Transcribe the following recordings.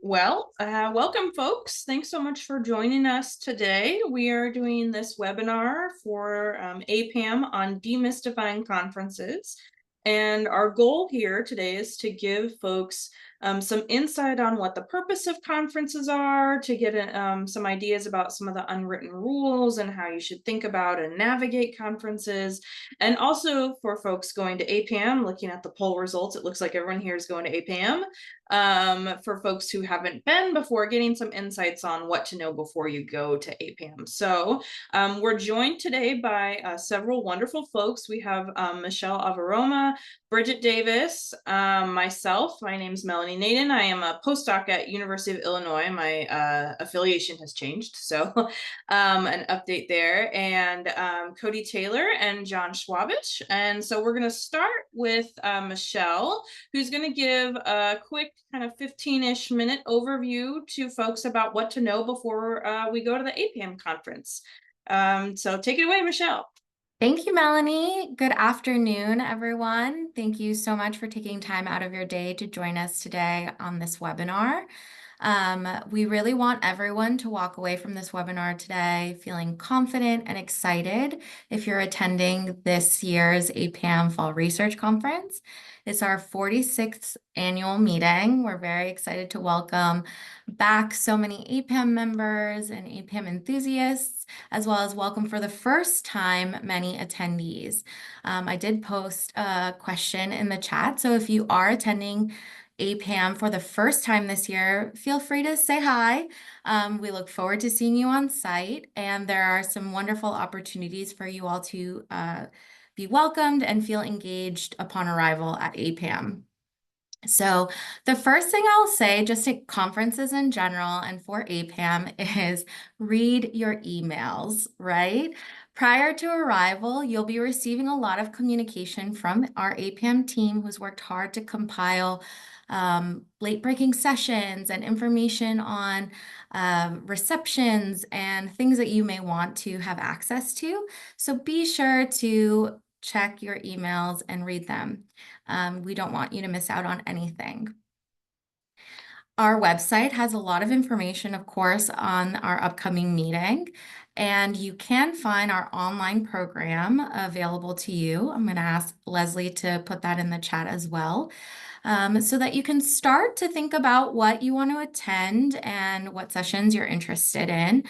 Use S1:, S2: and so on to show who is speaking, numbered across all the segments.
S1: Welcome, folks. Thanks so much for joining us today. We are doing this webinar for APPAM on demystifying conferences. And our goal here today is to give folks some insight on what the purpose of conferences are, to get some ideas about some of the unwritten rules and how you should think about and navigate conferences. And also for folks going to APPAM, looking at the poll results, it looks like everyone here is going to APPAM. For folks who haven't been before, getting some insights on what to know before you go to APPAM. So we're joined today by several wonderful folks. We have Michelle Avaroma, Bridgette Davis, myself. My name is Melanie Nadon. I am a postdoc at University of Illinois. My affiliation has changed, so an update there. And Cody Taylor and John Schwabish. And so we're going to start with Michelle, who's going to give a quick kind of 15-ish minute overview to folks about what to know before we go to the APPAM conference. So take it away, Michelle.
S2: Thank you, Melanie. Good afternoon, everyone. Thank you so much for taking time out of your day to join us today on this webinar. We really want everyone to walk away from this webinar today feeling confident and excited if you're attending this year's APPAM Fall Research Conference. It's our 46th annual meeting. We're very excited to welcome back so many APPAM members and APPAM enthusiasts, as well as welcome for the first time many attendees. I did post a question in the chat, so if you are attending APPAM for the first time this year, feel free to say hi. We look forward to seeing you on site, and there are some wonderful opportunities for you all to be welcomed and feel engaged upon arrival at APPAM. So the first thing I'll say, just at conferences in general and for APPAM, is read your emails, right? Prior to arrival, you'll be receiving a lot of communication from our APPAM team who's worked hard to compile late-breaking sessions and information on receptions and things that you may want to have access to. So be sure to check your emails and read them. We don't want you to miss out on anything. Our website has a lot of information, of course, on our upcoming meeting, and you can find our online program available to you. I'm going to ask Leslie to put that in the chat as well, so that you can start to think about what you want to attend and what sessions you're interested in.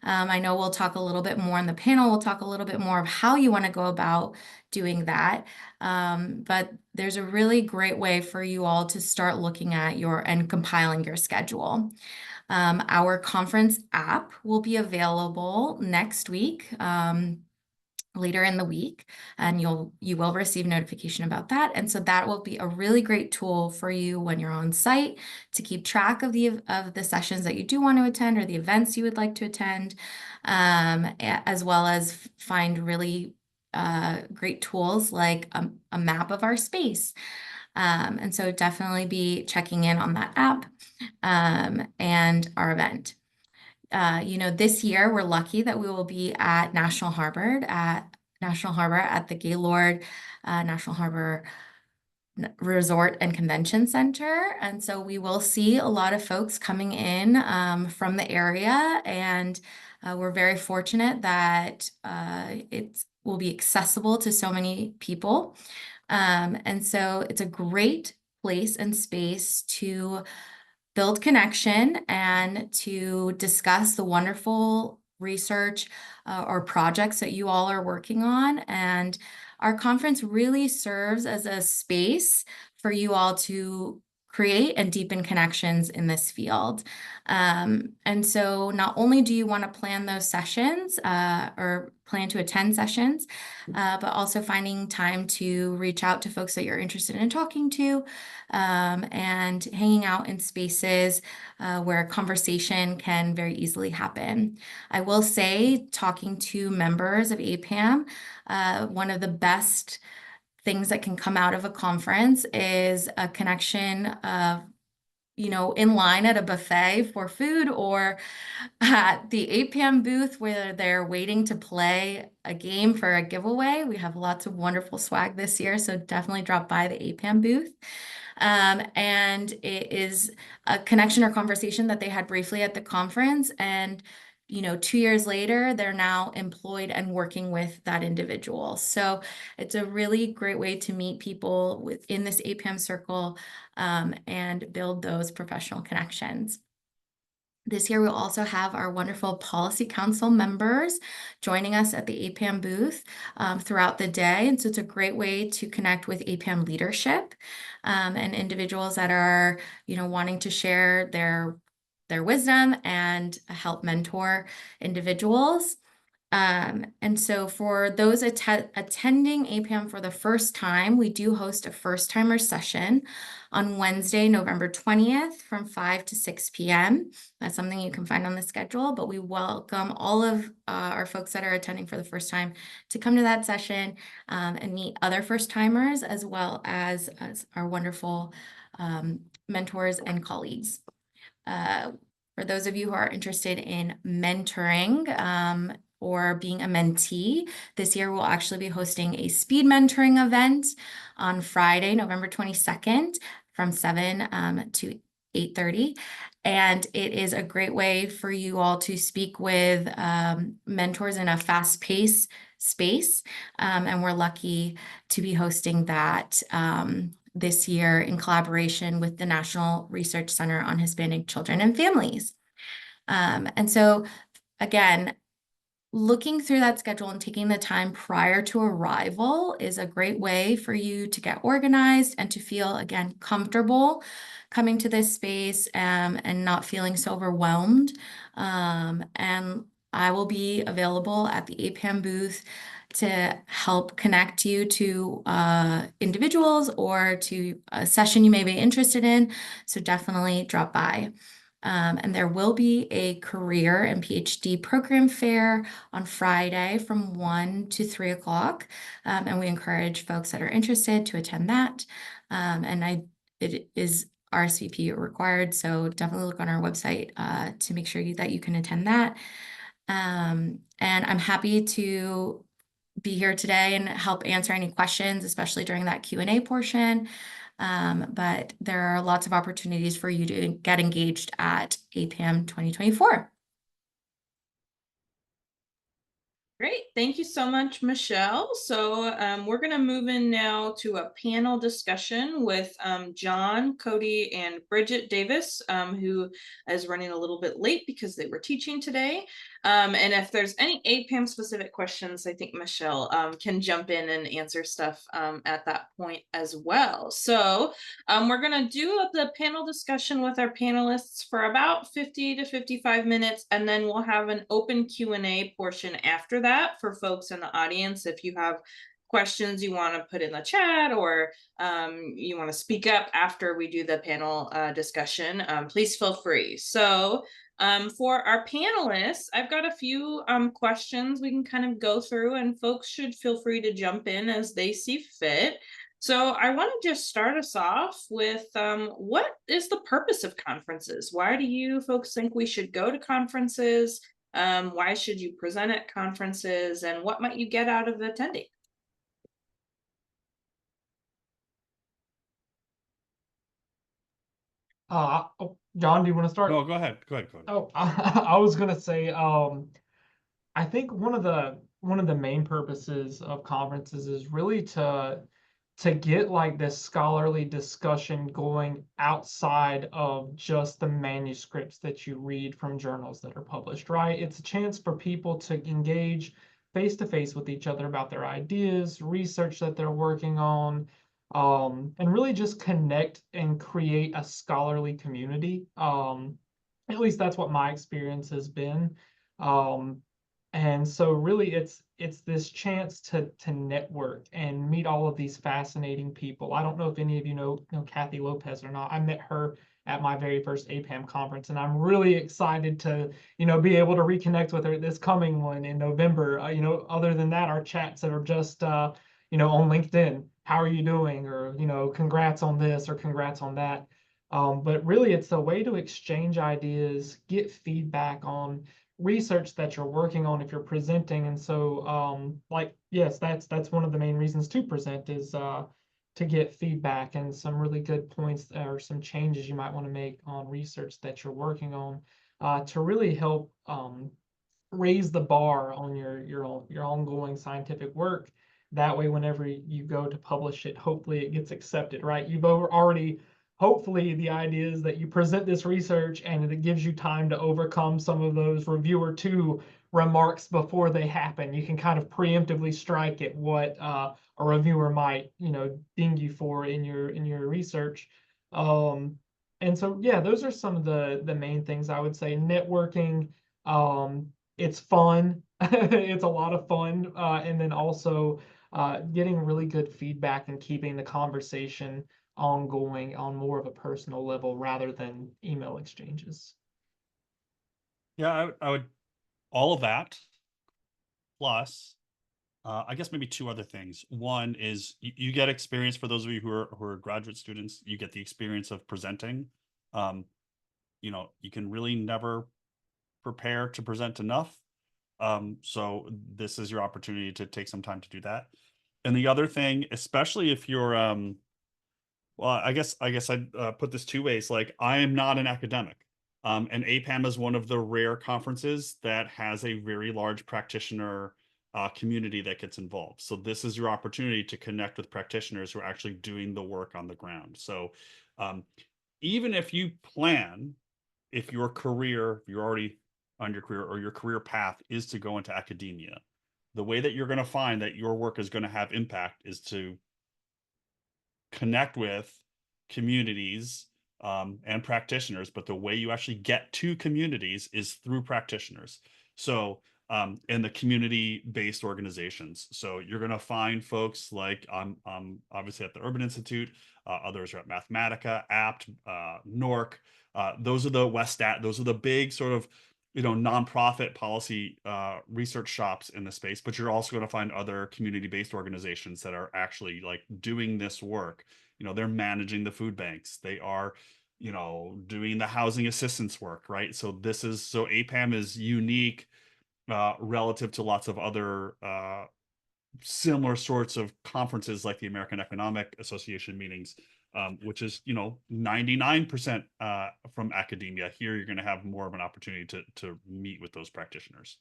S2: I know we'll talk a little bit more in the panel. We'll talk a little bit more of how you want to go about doing that. But there's a really great way for you all to start looking at and compiling your schedule. Our conference app will be available next week, later in the week, and you will receive notification about that. And so that will be a really great tool for you when you're on site to keep track of the sessions that you do want to attend or the events you would like to attend, as well as find really great tools like a map of our space. And so definitely be checking in on that app and our event. This year we're lucky that we will be at National Harbor at the Gaylord National Harbor Resort and Convention Center. And so we will see a lot of folks coming in from the area, and we're very fortunate that it will be accessible to so many people. And so it's a great place and space to build connection and to discuss the wonderful research or projects that you all are working on. And our conference really serves as a space for you all to create and deepen connections in this field. And so not only do you want to plan those sessions or plan to attend sessions, but also finding time to reach out to folks that you're interested in talking to, and hanging out in spaces where conversation can very easily happen. I will say, talking to members of APPAM, one of the best things that can come out of a conference is a connection of, in line at a buffet for food, or at the APPAM booth where they're waiting to play a game for a giveaway. We have lots of wonderful swag this year, so definitely drop by the APPAM booth. And it is a connection or conversation that they had briefly at the conference. And 2 years later, they're now employed and working with that individual. So it's a really great way to meet people within this APPAM circle and build those professional connections. This year, we'll also have our wonderful Policy Council members joining us at the APPAM booth throughout the day. And so it's a great way to connect with APPAM leadership and individuals that are, wanting to share their wisdom and help mentor individuals. And so for those attending APPAM for the first time, we do host a first-timer session on Wednesday, November 20th from 5 to 6 p.m. That's something you can find on the schedule, but we welcome all of our folks that are attending for the first time to come to that session and meet other first-timers as well as our wonderful mentors and colleagues. For those of you who are interested in mentoring or being a mentee, this year we'll actually be hosting a speed mentoring event on Friday, November 22nd from 7 to 8:30. And it is a great way for you all to speak with mentors in a fast-paced space. And we're lucky to be hosting that this year in collaboration with the National Research Center on Hispanic Children and Families. And so, again, looking through that schedule and taking the time prior to arrival is a great way for you to get organized and to feel, again, comfortable coming to this space and not feeling so overwhelmed. And I will be available at the APPAM booth to help connect you to individuals or to a session you may be interested in. So definitely drop by. And there will be a career and PhD program fair on Friday from 1 to 3 o'clock. And we encourage folks that are interested to attend that. It is RSVP required, so definitely look on our website to make sure that you can attend that. And I'm happy to be here today and help answer any questions, especially during that Q&A portion. But there are lots of opportunities for you to get engaged at APPAM 2024.
S1: Great. Thank you so much, Michelle. So we're going to move in now to a panel discussion with John, Cody, and Bridgette Davis, who is running a little bit late because they were teaching today. And if there's any APPAM specific questions, I think Michelle can jump in and answer stuff at that point as well. So we're going to do the panel discussion with our panelists for about 50 to 55 minutes, and then we'll have an open Q&A portion after that for folks in the audience. If you have questions you want to put in the chat or you want to speak up after we do the panel discussion, please feel free. So for our panelists, I've got a few questions we can kind of go through, and folks should feel free to jump in as they see fit. So I want to just start us off with what is the purpose of conferences? Why do you folks think we should go to conferences? Why should you present at conferences? And what might you get out of attending?
S3: John, do you want to start?
S4: No, go ahead. Go ahead.
S3: Oh, I was gonna say, I think one of the main purposes of conferences is really to get like this scholarly discussion going outside of just the manuscripts that you read from journals that are published, right? It's a chance for people to engage face to face with each other about their ideas, research that they're working on, and really just connect and create a scholarly community. At least that's what my experience has been. And so really it's this chance to network and meet all of these fascinating people. I don't know if any of you know Kathy Lopez or not. I met her at my very first APPAM conference, and I'm really excited to, be able to reconnect with her this coming one in November. Other than that, our chats that are just, on LinkedIn, how are you doing? Or, congrats on this or congrats on that. But really, it's a way to exchange ideas, get feedback on research that you're working on if you're presenting. And so, yes, that's one of the main reasons to present is get feedback and some really good points or some changes you might want to make on research that you're working on, to really help raise the bar on your ongoing scientific work. That way, whenever you go to publish it, hopefully it gets accepted, right? You've already, hopefully the idea is that you present this research and it gives you time to overcome some of those reviewer two remarks before they happen. You can kind of preemptively strike at what a reviewer might, ding you for in your research. And so, yeah, those are some of the main things I would say. Networking, it's fun. It's a lot of fun. And then also getting really good feedback and keeping the conversation ongoing on more of a personal level rather than email exchanges.
S4: Yeah, I would all of that plus I guess maybe two other things. One is you get experience for those of you who are graduate students. You get the experience of presenting. You can really never prepare to present enough. So this is your opportunity to take some time to do that. And the other thing, especially if you're, well, I guess I'd put this two ways. Like, I am not an academic. And APPAM is one of the rare conferences that has a very large practitioner community that gets involved. So this is your opportunity to connect with practitioners who are actually doing the work on the ground. So even if you plan, if you're already on your career or your career path is to go into academia, the way that you're going to find that your work is going to have impact is to connect with communities and practitioners. But the way you actually get to communities is through practitioners. So in the community-based organizations. So you're going to find folks like I'm obviously at the Urban Institute, others are at Mathematica, APT, NORC. Those are the WestAt. Those are the big sort of nonprofit policy research shops in the space. But you're also going to find other community-based organizations that are actually like doing this work. They're managing the food banks. They are doing the housing assistance work, right? So APPAM is unique relative to lots of other similar sorts of conferences like the American Economic Association meetings, which is 99% from academia. Here you're going to have more of an opportunity to meet with those practitioners.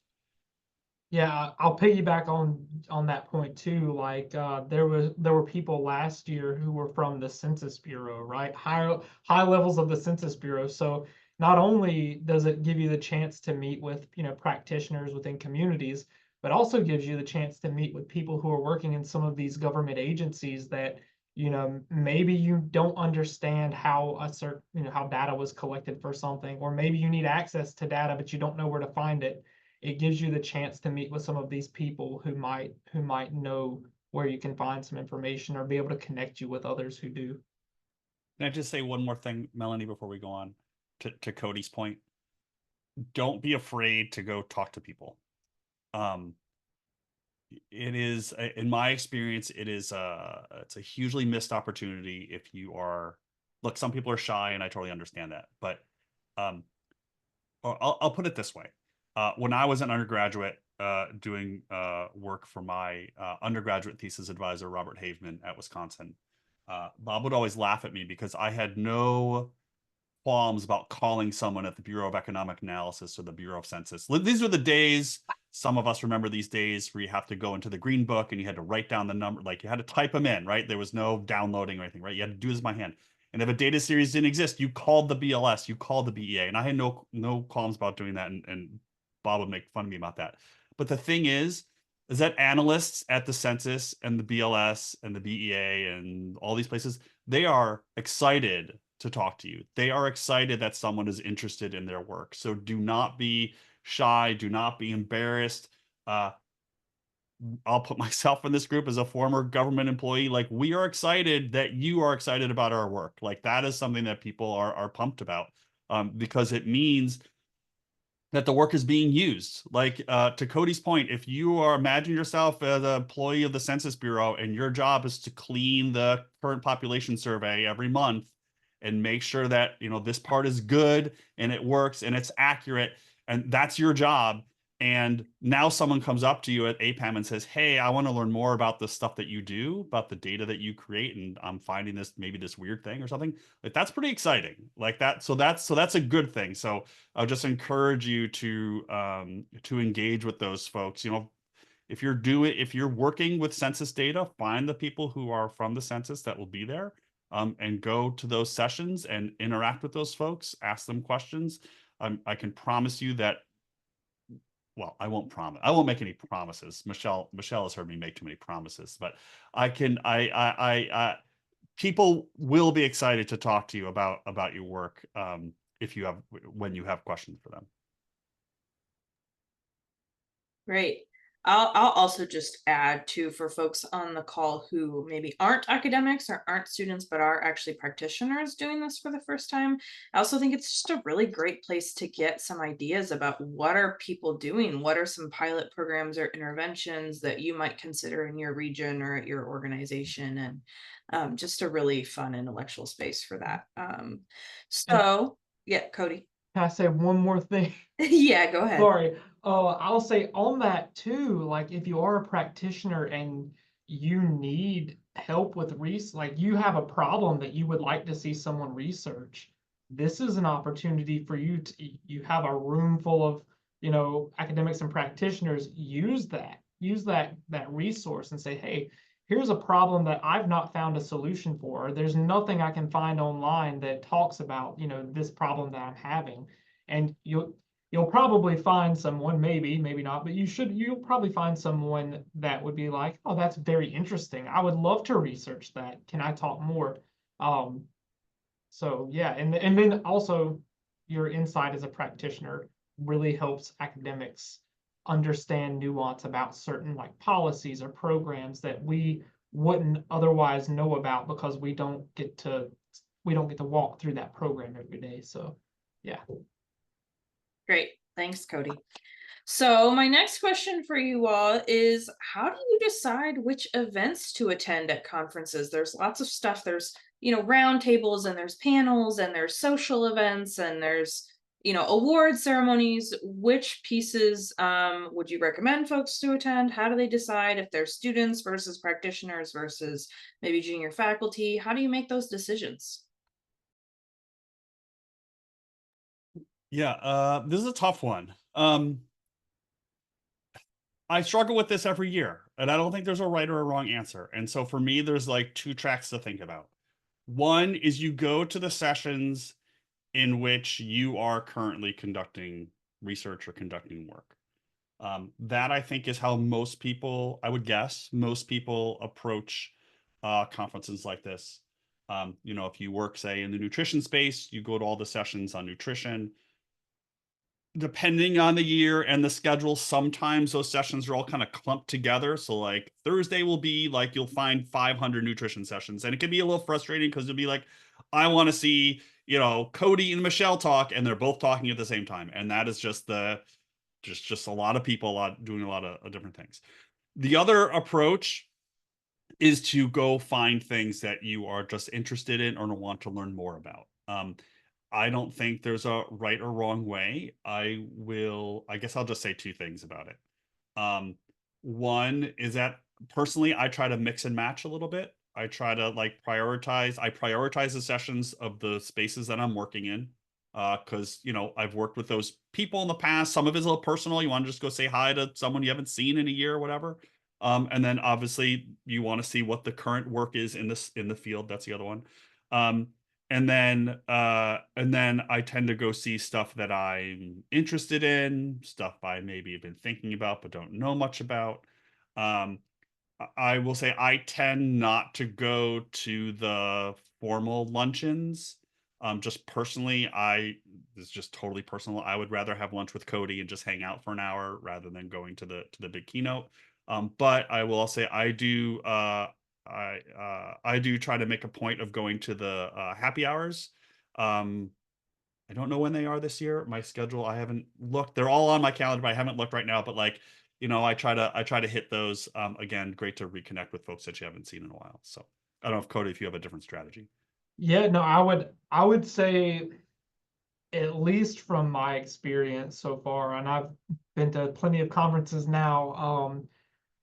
S3: Yeah, I'll piggyback on that point too. Like there were people last year who were from the Census Bureau, right? High levels of the Census Bureau. So not only does it give you the chance to meet with practitioners within communities, but also gives you the chance to meet with people who are working in some of these government agencies that maybe you don't understand how how data was collected for something, or maybe you need access to data but you don't know where to find it. It gives you the chance to meet with some of these people who might know where you can find some information or be able to connect you with others who do.
S4: Can I just say one more thing, Melanie, before we go on to Cody's point? Don't be afraid to go talk to people. It is, in my experience, it's a hugely missed opportunity if you are, look, some people are shy and I totally understand that, but I'll put it this way. When I was an undergraduate doing work for my undergraduate thesis advisor, Robert Haveman at Wisconsin, Bob would always laugh at me because I had no qualms about calling someone at the Bureau of Economic Analysis or the Bureau of Census. These are the days, some of us remember these days, where you have to go into the green book and you had to write down the number, like you had to type them in, right? There was no downloading or anything, right? You had to do this by hand. And if a data series didn't exist, you called the BLS, you called the BEA. And I had no qualms about doing that. And Bob would make fun of me about that. But the thing is that analysts at the Census and the BLS and the BEA and all these places, they are excited to talk to you. They are excited that someone is interested in their work. So do not be shy. Do not be embarrassed. I'll put myself in this group as a former government employee. Like, we are excited that you are excited about our work. Like, that is something that people are pumped about because it means that the work is being used. Like to Cody's point, if you imagine yourself as an employee of the Census Bureau and your job is to clean the current population survey every month and make sure that this part is good and it works and it's accurate, and that's your job, And now someone comes up to you at APPAM and says, hey, I want to learn more about the stuff that you do, about the data that you create, and I'm finding this, maybe this weird thing or something. Like, that's pretty exciting. Like that. So that's a good thing. So I'll just encourage you to engage with those folks. You know, if you're working with census data, find the people who are from the census that will be there, and go to those sessions and interact with those folks, ask them questions. I can promise you that, well, I won't make any promises. Michelle has heard me make too many promises, but people will be excited to talk to you about your work, when you have questions for them.
S1: Great. I'll also just add too, for folks on the call who maybe aren't academics or aren't students, but are actually practitioners doing this for the first time. I also think it's just a really great place to get some ideas about what are people doing? What are some pilot programs or interventions that you might consider in your region or at your organization? And just a really fun intellectual space for that. So yeah, Cody.
S3: Can I say one more thing?
S1: Yeah, go ahead.
S3: Sorry. I'll say on that too, like if you are a practitioner and you need help with like you have a problem that you would like to see someone research, this is an opportunity for you to, you have a room full of, academics and practitioners, use that resource and say, hey, here's a problem that I've not found a solution for. There's nothing I can find online that talks about, this problem that I'm having. And you'll probably find someone, maybe not, but you'll probably find someone that would be like, oh, that's very interesting. I would love to research that. Can I talk more? So yeah, and then also your insight as a practitioner really helps academics understand nuance about certain like policies or programs that we wouldn't otherwise know about because we don't get to walk through that program every day. So yeah.
S1: Great. Thanks, Cody. So my next question for you all is, how do you decide which events to attend at conferences? There's lots of stuff. There's, roundtables, and there's panels, and there's social events, and there's, award ceremonies. Which pieces would you recommend folks to attend? How do they decide if they're students versus practitioners versus maybe junior faculty? How do you make those decisions?
S4: Yeah, this is a tough one. I struggle with this every year, and I don't think there's a right or a wrong answer. And so for me, there's like two tracks to think about. One is you go to the sessions in which you are currently conducting research or conducting work. That I think is how most people, I would guess, most people approach conferences like this. If you work, say, in the nutrition space, you go to all the sessions on nutrition. Depending on the year and the schedule, sometimes those sessions are all kind of clumped together. So like Thursday will be like, you'll find 500 nutrition sessions, and it can be a little frustrating because you'll be like, I want to see, Cody and Michelle talk, and they're both talking at the same time. And that is just just a lot of people doing a lot of different things. The other approach is to go find things that you are just interested in or want to learn more about. I don't think there's a right or wrong way. I guess I'll just say two things about it. One is that personally, I try to mix and match a little bit. I try to prioritize the sessions of the spaces that I'm working in. Because, I've worked with those people in the past. Some of it's a little personal. You want to just go say hi to someone you haven't seen in a year or whatever. And then obviously you want to see what the current work is in the field. That's the other one. And then I tend to go see stuff that I'm interested in, stuff I maybe have been thinking about but don't know much about. I will say I tend not to go to the formal luncheons. Just personally, this is just totally personal. I would rather have lunch with Cody and just hang out for an hour rather than going to the big keynote. But I will say I do try to make a point of going to the happy hours. I don't know when they are this year. My schedule, I haven't looked. They're all on my calendar, but I haven't looked right now. But like, I try to hit those. Again, great to reconnect with folks that you haven't seen in a while. So I don't know if Cody, if you have a different strategy.
S3: Yeah, no, I would say at least from my experience so far, and I've been to plenty of conferences now,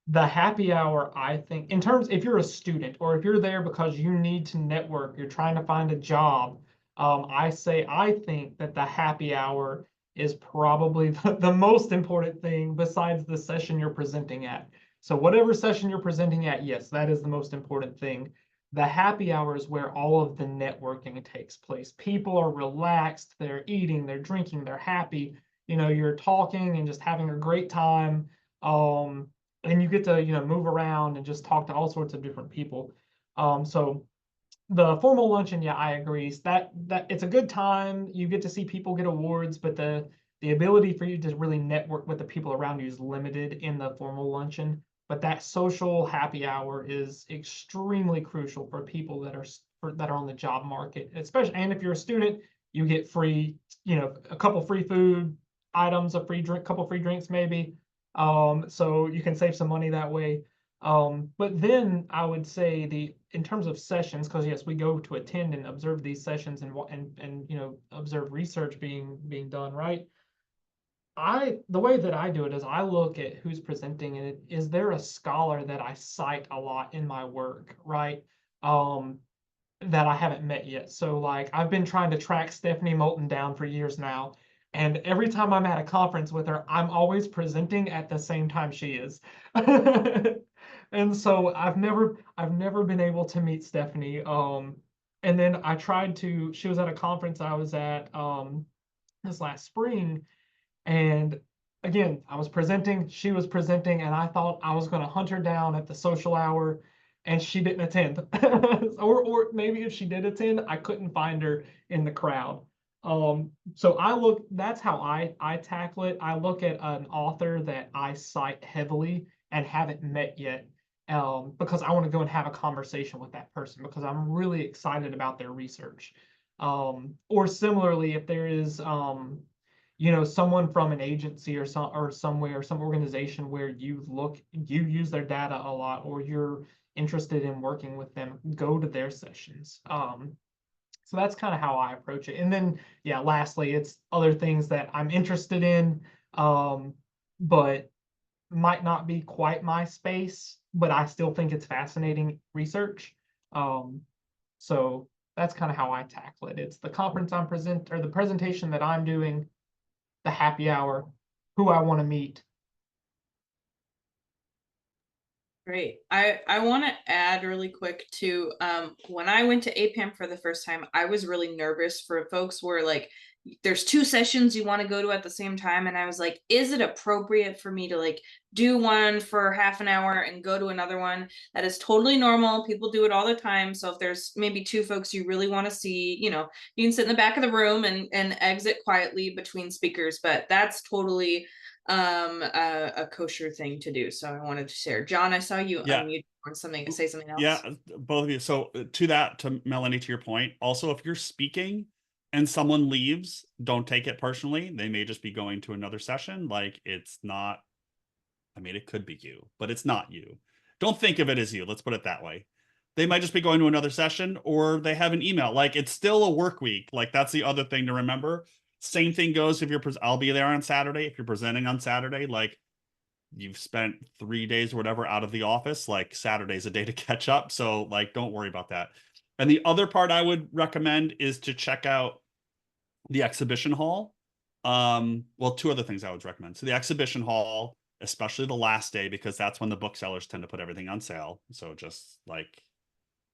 S3: the happy hour, I think, in terms, if you're a student or if you're there because you need to network, you're trying to find a job, I think that the happy hour is probably the most important thing besides the session you're presenting at. So whatever session you're presenting at, yes, that is the most important thing. The happy hour is where all of the networking takes place. People are relaxed, they're eating, they're drinking, they're happy. You're talking and just having a great time. And you get to, move around and just talk to all sorts of different people. So the formal luncheon, yeah, I agree. That it's a good time. You get to see people get awards, but the ability for you to really network with the people around you is limited in the formal luncheon. But that social happy hour is extremely crucial for people that are on the job market, especially. And if you're a student, you get free, a couple free food items, a free drink, couple free drinks maybe. So you can save some money that way. But then I would say in terms of sessions, because yes, we go to attend and observe these sessions and observe research being done, right? The way that I do it is I look at who's presenting and is there a scholar that I cite a lot in my work, right? That I haven't met yet. So like I've been trying to track Stephanie Moulton down for years now. And every time I'm at a conference with her, I'm always presenting at the same time she is. And so I've never been able to meet Stephanie. And then she was at a conference I was at this last spring, and again, I was presenting, she was presenting, and I thought I was going to hunt her down at the social hour, and she didn't attend. Or maybe if she did attend, I couldn't find her in the crowd. So that's how I tackle it. I look at an author that I cite heavily and haven't met yet, because I want to go and have a conversation with that person because I'm really excited about their research. Or similarly, if there is someone from an agency or some organization where you use their data a lot, or you're interested in working with them, go to their sessions. So that's kind of how I approach it. And then, yeah, lastly, it's other things that I'm interested in, but might not be quite my space, but I still think it's fascinating research. So that's kind of how I tackle it. It's the conference the presentation that I'm doing, the happy hour, who I want to meet.
S1: Great. I want to add really quick to when I went to APPAM for the first time, I was really nervous for folks where like there's two sessions you want to go to at the same time, and I was like, is it appropriate for me to like do one for half an hour and go to another one? That is totally normal. People do it all the time. So if there's maybe two folks you really want to see, you can sit in the back of the room and exit quietly between speakers, but that's totally a kosher thing to do. So I wanted to share. John, I saw you unmute on something to say something else.
S4: Yeah, both of you. So to Melanie, to your point, also if you're speaking and someone leaves, don't take it personally. They may just be going to another session. Like it's not, I mean, it could be you, but it's not you. Don't think of it as you. Let's put it that way. They might just be going to another session, or they have an email. Like it's still a work week. Like that's the other thing to remember. Same thing goes if I'll be there on Saturday. If you're presenting on Saturday, like you've spent 3 days or whatever out of the office, like Saturday's a day to catch up. So like, don't worry about that. And the other part I would recommend is to check out the exhibition hall. Well, two other things I would recommend. So the exhibition hall, especially the last day, because that's when the booksellers tend to put everything on sale. So just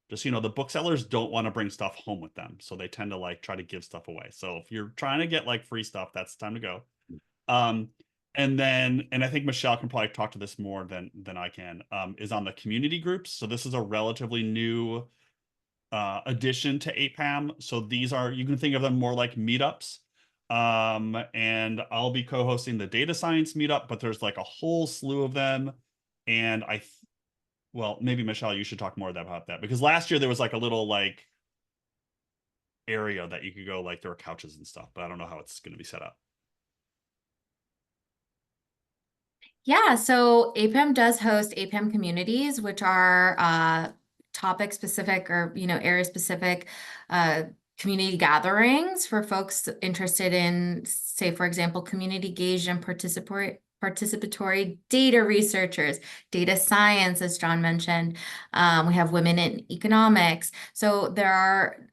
S4: the booksellers don't want to bring stuff home with them. So they tend to like try to give stuff away. So if you're trying to get like free stuff, that's the time to go. And I think Michelle can probably talk to this more than I can, is on the community groups. So this is a relatively new addition to APPAM. So these you can think of them more like meetups. And I'll be co-hosting the data science meetup, but there's like a whole slew of them. And well, maybe Michelle, you should talk more about that, because last year there was like a little like area that you could go, like there were couches and stuff, but I don't know how it's going to be set up.
S2: Yeah, so APPAM does host APPAM communities, which are topic specific or area specific community gatherings for folks interested in, say, for example, community engaged and participatory data researchers, data science, as John mentioned. We have women in economics. So there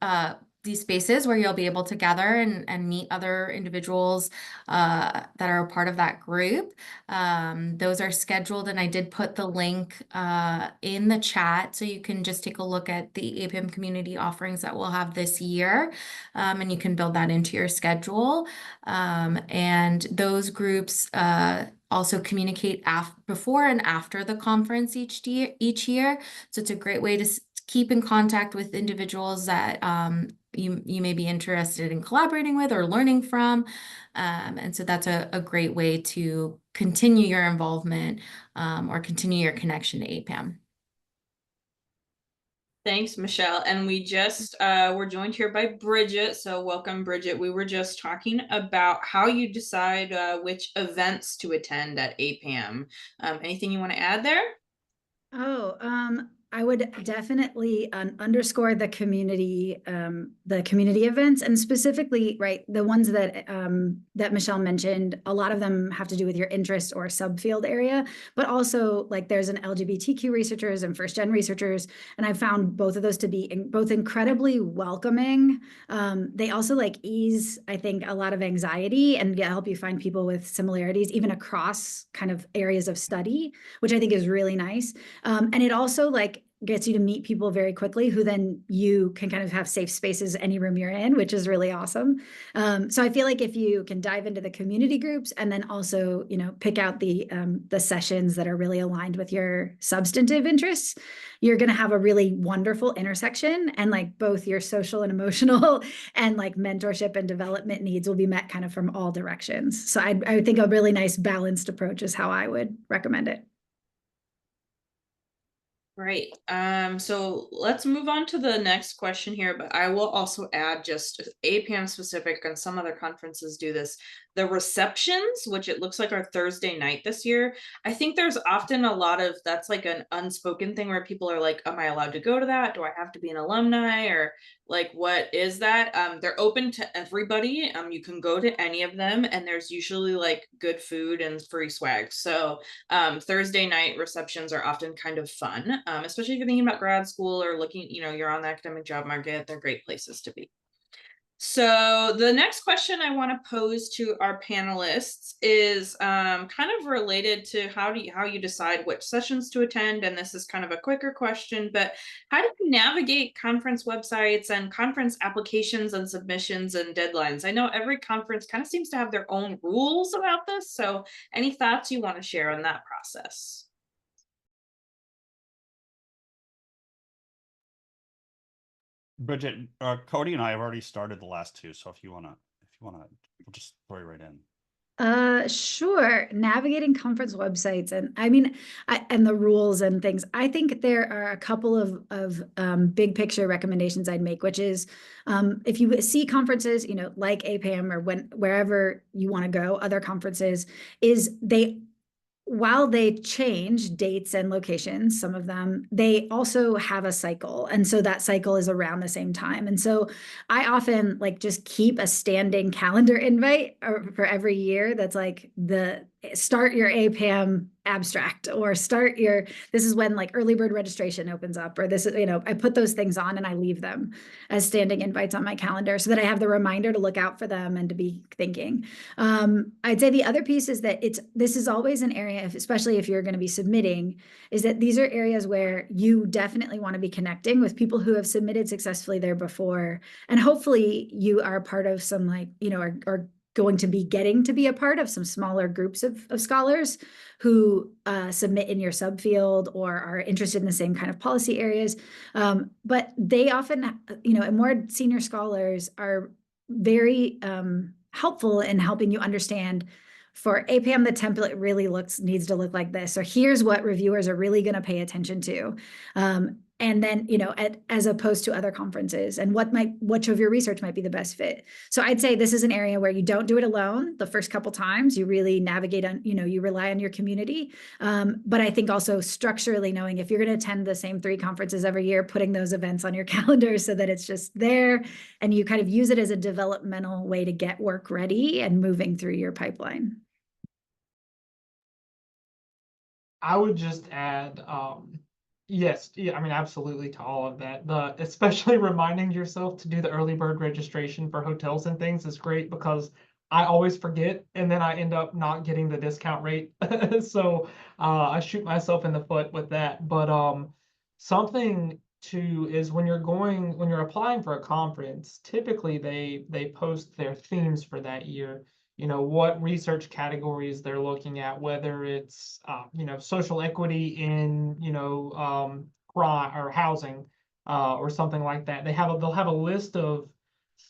S2: are these spaces where you'll be able to gather and meet other individuals that are a part of that group. Those are scheduled, and I did put the link in the chat, so you can just take a look at the APPAM community offerings that we'll have this year, and you can build that into your schedule. And those groups also communicate before and after the conference each year. So it's a great way to keep in contact with individuals that you may be interested in collaborating with or learning from. And so that's a great way to continue your involvement or continue your connection to APPAM.
S1: Thanks, Michelle. And we just were joined here by Bridgette. So welcome, Bridgette. We were just talking about how you decide which events to attend at APPAM. Anything you want to add there?
S5: I would definitely underscore the community events, and specifically, right, the ones that that Michelle mentioned. A lot of them have to do with your interest or subfield area, but also like there's an LGBTQ researchers and first gen researchers, and I found both of those to be both incredibly welcoming. They also like ease, I think, a lot of anxiety and help you find people with similarities even across kind of areas of study, which I think is really nice. And it also like gets you to meet people very quickly who then you can kind of have safe spaces any room you're in, which is really awesome. So I feel like if you can dive into the community groups and then also, you know, pick out the sessions that are really aligned with your substantive interests, you're going to have a really wonderful intersection, and like both your social and emotional and like mentorship and development needs will be met kind of from all directions. So I would think a really nice balanced approach is how I would recommend it.
S1: Great. So let's move on to the next question here, but I will also add just APPAM specific, and some other conferences do this. The receptions, which it looks like are Thursday night this year. I think there's often a lot of, that's like an unspoken thing where people are like, am I allowed to go to that? Do I have to be an alumni? Or like, what is that? They're open to everybody. You can go to any of them, and there's usually like good food and free swag. So Thursday night receptions are often kind of fun, especially if you're thinking about grad school or looking, you know, you're on the academic job market. They're great places to be. So the next question I want to pose to our panelists is kind of related to how you decide which sessions to attend. And this is kind of a quicker question, but how do you navigate conference websites and conference applications and submissions and deadlines? I know every conference kind of seems to have their own rules about this. So any thoughts you want to share on that process?
S4: Bridgette, Cody and I have already started the last two, so if you wanna, we'll just throw you right in.
S5: Sure. Navigating conference websites, and I mean, and the rules and things. I think there are a couple of big picture recommendations I'd make, which is if you see conferences, you know, like APPAM or wherever you want to go, other conferences, while they change dates and locations, some of them, they also have a cycle. And so that cycle is around the same time. And so I often like just keep a standing calendar invite for every year that's like start your APPAM abstract, or this is when like early bird registration opens up, or this is, you know, I put those things on and I leave them as standing invites on my calendar so that I have the reminder to look out for them and to be thinking. I'd say the other piece is that this is always an area, especially if you're going to be submitting, is that these are areas where you definitely want to be connecting with people who have submitted successfully there before. And hopefully you are part of some, like, you know, are going to be getting to be a part of some smaller groups of scholars who submit in your subfield or are interested in the same kind of policy areas. But they often, you know, more senior scholars are very helpful in helping you understand, for APPAM, the template really needs to look like this. So here's what reviewers are really going to pay attention to. and then, you know, as opposed to other conferences, and which of your research might be the best fit. So I'd say this is an area where you don't do it alone. The first couple times you really navigate on, you know, you rely on your community. But I think also structurally knowing if you're going to attend the same 3 conferences every year, putting those events on your calendar so that it's just there and you kind of use it as a developmental way to get work ready and moving through your pipeline.
S3: I would just add, yes, yeah, I mean, absolutely to all of that. Especially reminding yourself to do the early bird registration for hotels and things is great, because I always forget and then I end up not getting the discount rate. So I shoot myself in the foot with that. But something too is when you're applying for a conference, typically they post their themes for that year. You know, what research categories they're looking at, whether it's, you know, social equity in, you know, crime or housing, or something like that. They'll have a list of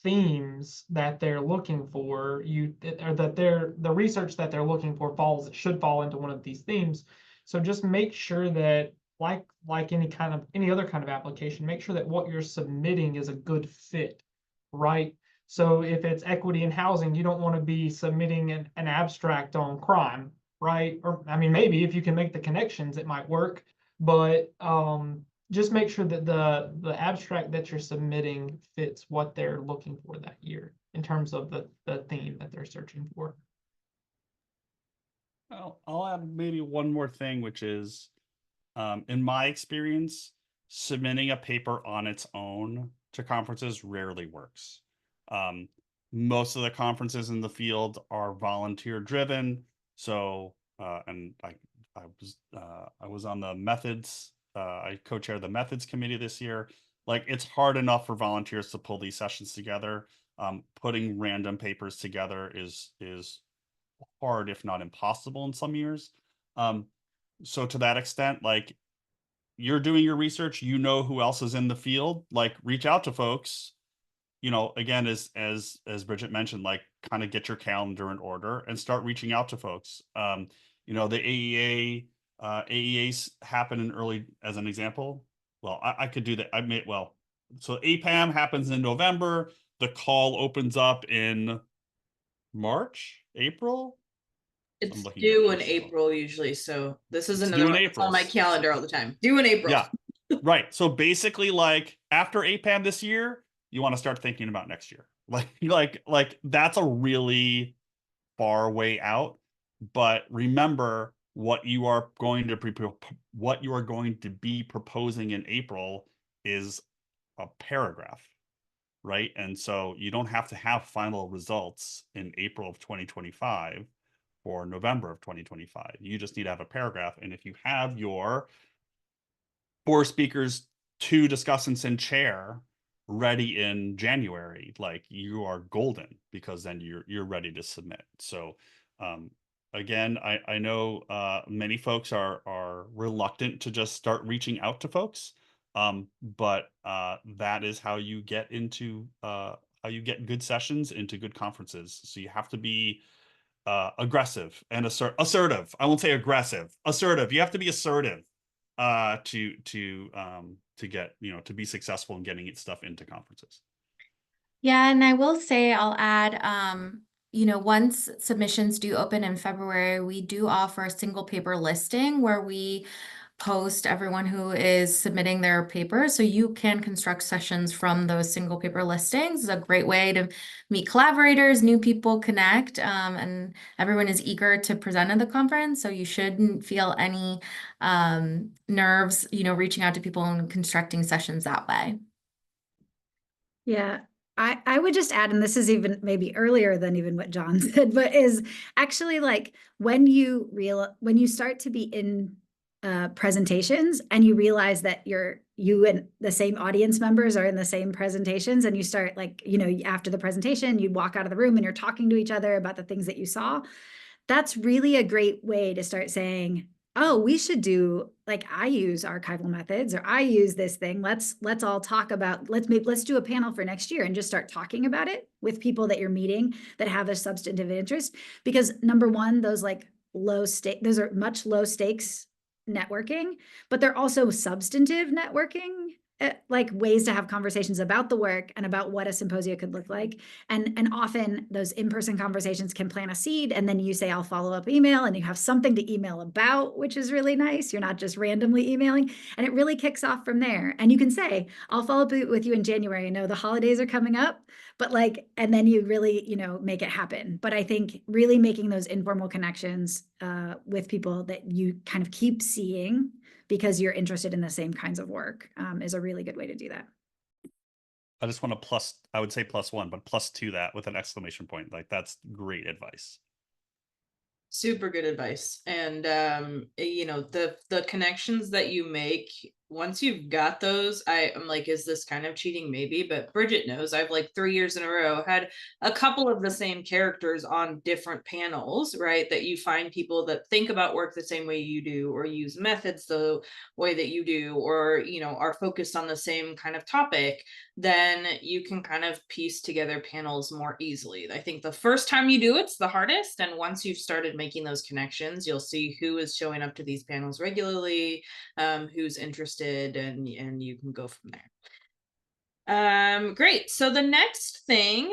S3: themes that they're looking for, or that the research that they're looking for should fall into one of these themes. So just make sure that, like any other kind of application, make sure that what you're submitting is a good fit, right? So if it's equity in housing, you don't want to be submitting an abstract on crime, right? Or I mean, maybe if you can make the connections, it might work. But just make sure that the abstract that you're submitting fits what they're looking for that year in terms of the theme that they're searching for.
S4: I'll add maybe one more thing, which is, in my experience, submitting a paper on its own to conferences rarely works. Most of the conferences in the field are volunteer driven. So, and I was on the methods, I co-chair the methods committee this year. Like, it's hard enough for volunteers to pull these sessions together. Putting random papers together is hard, if not impossible in some years. So to that extent, like, you're doing your research, you know who else is in the field, like, reach out to folks. You know, again, as Bridgette mentioned, like, kind of get your calendar in order and start reaching out to folks. You know, the AEAs happen in early, as an example. Well, I could do that. So APPAM happens in November. The call opens up in March, April.
S1: It's
S4: looking
S1: due
S4: at
S1: in
S4: this.
S1: April usually, so this is
S4: It's
S1: another
S4: due in
S1: one that's on my
S4: April.
S1: calendar all the time. Due in April.
S4: Yeah, right. So basically, like, after APPAM this year, you want to start thinking about next year. Like that's a really far way out. But remember, what you are going to be proposing in April is a paragraph, right? And so you don't have to have final results in April of 2025 or November of 2025. You just need to have a paragraph. And if you have your 4 speakers, 2 discussants in chair ready in January, like, you are golden, because then you're ready to submit. So again, I know many folks are reluctant to just start reaching out to folks, but that is how you get into how you get good sessions into good conferences. So you have to be aggressive and assertive. I won't say aggressive, assertive. You have to be assertive to get, you know, to be successful in getting its stuff into conferences.
S2: Yeah, and I will say, I'll add, you know, once submissions do open in February, we do offer a single paper listing where we post everyone who is submitting their papers. So you can construct sessions from those single paper listings. It's a great way to meet collaborators, new people, connect, and everyone is eager to present at the conference. So you shouldn't feel any nerves, you know, reaching out to people and constructing sessions that way.
S5: Yeah, I would just add, and this is even maybe earlier than even what John said, but is actually, like, when you start to be in presentations and you realize that you and the same audience members are in the same presentations, and you start, like, you know, after the presentation, you walk out of the room and you're talking to each other about the things that you saw. That's really a great way to start saying, oh, we should do, like, I use archival methods, or I use this thing. Let's all talk about, let's do a panel for next year, and just start talking about it with people that you're meeting that have a substantive interest. Because number one, those, like, those are much low stakes networking, but they're also substantive networking, like ways to have conversations about the work and about what a symposia could look like. And often those in-person conversations can plant a seed, and then you say, I'll follow up email, and you have something to email about, which is really nice. You're not just randomly emailing, and it really kicks off from there. And you can say, I'll follow up with you in January. I know the holidays are coming up, but like, and then you really, make it happen. But I think really making those informal connections with people that you kind of keep seeing because you're interested in the same kinds of work is a really good way to do that.
S4: I just want to I would say +1, but +2 that with an exclamation point. Like, that's great advice.
S1: Super good advice. And the connections that you make, once you've got those, I'm like, is this kind of cheating? Maybe, but Bridgette knows I've like 3 years in a row had a couple of the same characters on different panels, right? That you find people that think about work the same way you do, or use methods the way that you do, or are focused on the same kind of topic. Then you can kind of piece together panels more easily. I think the first time you do it's the hardest, and once you've started making those connections, you'll see who is showing up to these panels regularly, who's interested, and you can go from there. Great. So the next thing,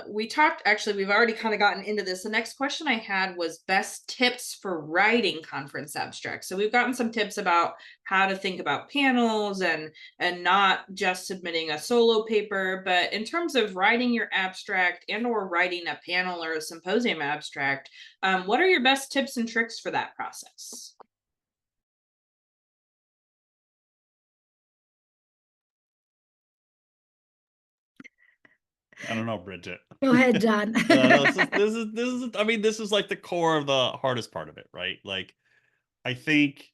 S1: we've already kind of gotten into this. The next question I had was best tips for writing conference abstracts. So we've gotten some tips about how to think about panels and not just submitting a solo paper, but in terms of writing your abstract and or writing a panel or a symposium abstract, what are your best tips and tricks for that process?
S4: I don't know, Bridgette.
S5: Go ahead, John.
S4: This is I mean, this is like the core of the hardest part of it, right? Like, I think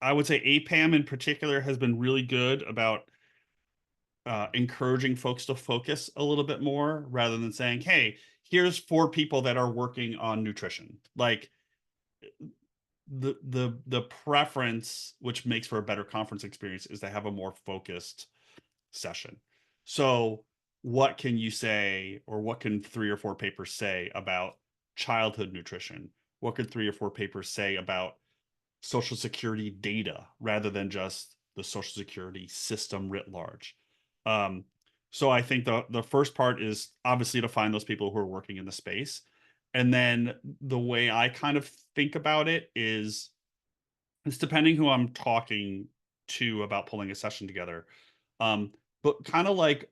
S4: I would say APPAM in particular has been really good about encouraging folks to focus a little bit more rather than saying, hey, here's 4 people that are working on nutrition. Like, the preference, which makes for a better conference experience, is to have a more focused session. So what can you say, or what can 3 or 4 papers say about childhood nutrition? What could 3 or 4 papers say about Social Security data rather than just the Social Security system writ large? So I think the first part is obviously to find those people who are working in the space. And then the way I kind of think about it is, it's depending who I'm talking to about pulling a session together. But kind of like,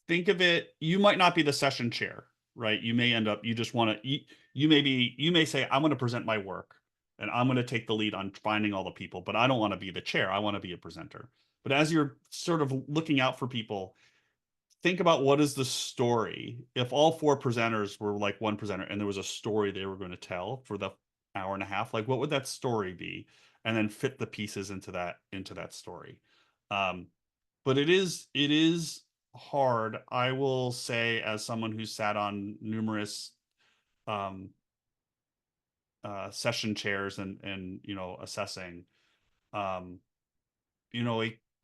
S4: think of it, you might not be the session chair, right? You may end up, you just want to, you may say, I'm going to present my work and I'm going to take the lead on finding all the people, but I don't want to be the chair. I want to be a presenter. But as you're sort of looking out for people, think about, what is the story? If all 4 presenters were like one presenter and there was a story they were going to tell for the hour and a half, like, what would that story be? And then fit the pieces into that story. But it is hard. I will say, as someone who's sat on numerous session chairs and assessing, a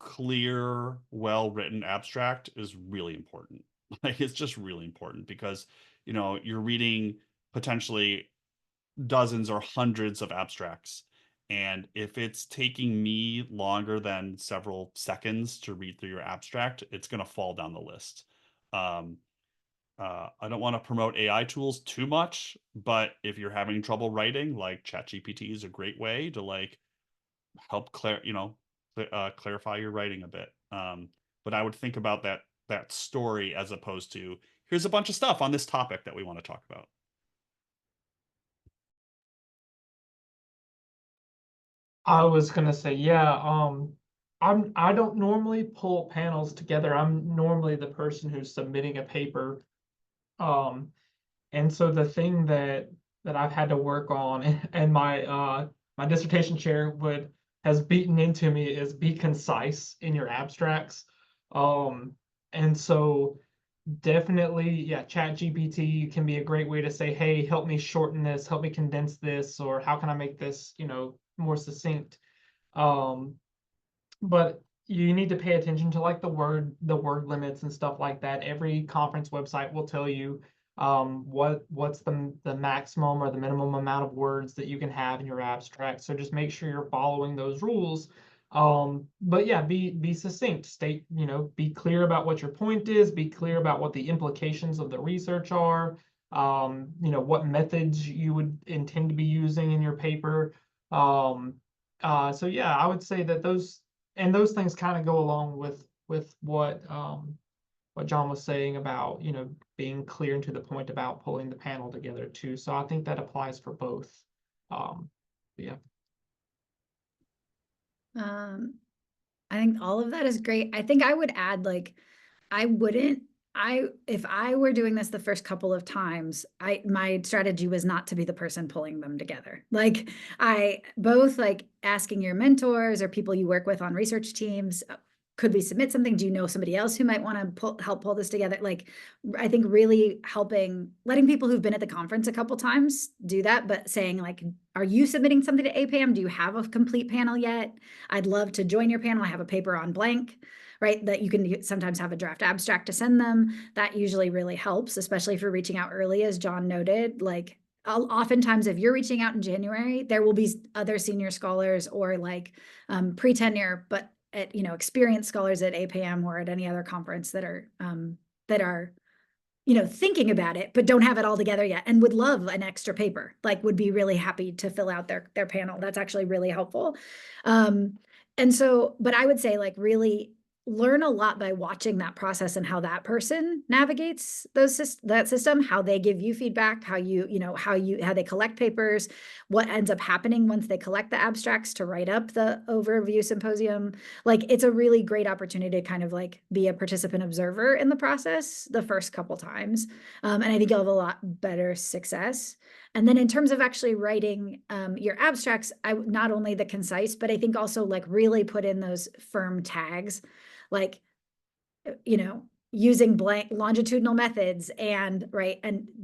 S4: clear, well-written abstract is really important. Like, it's just really important because you're reading potentially dozens or hundreds of abstracts, and if it's taking me longer than several seconds to read through your abstract, it's going to fall down the list. I don't want to promote AI tools too much, but if you're having trouble writing, like, ChatGPT is a great way to like help clarify your writing a bit. But I would think about that story as opposed to, here's a bunch of stuff on this topic that we want to talk about.
S3: I was gonna say, yeah, I don't normally pull panels together. I'm normally the person who's submitting a paper. And so the thing that I've had to work on, and my dissertation chair has beaten into me, is be concise in your abstracts. And so definitely, yeah, ChatGPT can be a great way to say, hey, help me shorten this, help me condense this, or how can I make this, more succinct. But you need to pay attention to like the word limits and stuff like that. Every conference website will tell you what's the maximum or the minimum amount of words that you can have in your abstract. So just make sure you're following those rules. But yeah, be succinct, state, be clear about what your point is, be clear about what the implications of the research are, what methods you would intend to be using in your paper. So yeah, I would say that those things kind of go along with what John was saying about, being clear and to the point about pulling the panel together too. So I think that applies for both. Yeah.
S5: I think all of that is great. I think I would add, like, if I were doing this the first couple of times, my strategy was not to be the person pulling them together. Like, both like asking your mentors or people you work with on research teams, could we submit something? Do you know somebody else who might want to help pull this together? Like, I think really letting people who've been at the conference a couple times do that, but saying, like, are you submitting something to APPAM? Do you have a complete panel yet? I'd love to join your panel. I have a paper on blank, right? That you can sometimes have a draft abstract to send them. That usually really helps, especially if you're reaching out early, as John noted. Like, oftentimes if you're reaching out in January, there will be other senior scholars or like pre-tenure, but at, experienced scholars at APPAM or at any other conference that are thinking about it, but don't have it all together yet and would love an extra paper, like would be really happy to fill out their panel. That's actually really helpful. And so, but I would say, like, really learn a lot by watching that process and how that person navigates that system, how they give you feedback, how they collect papers, what ends up happening once they collect the abstracts to write up the overview symposium. Like, it's a really great opportunity to kind of like be a participant observer in the process the first couple times. And I think you'll have a lot better success. And then in terms of actually writing your abstracts, not only the concise, but I think also like really put in those firm tags, like, using blank longitudinal methods and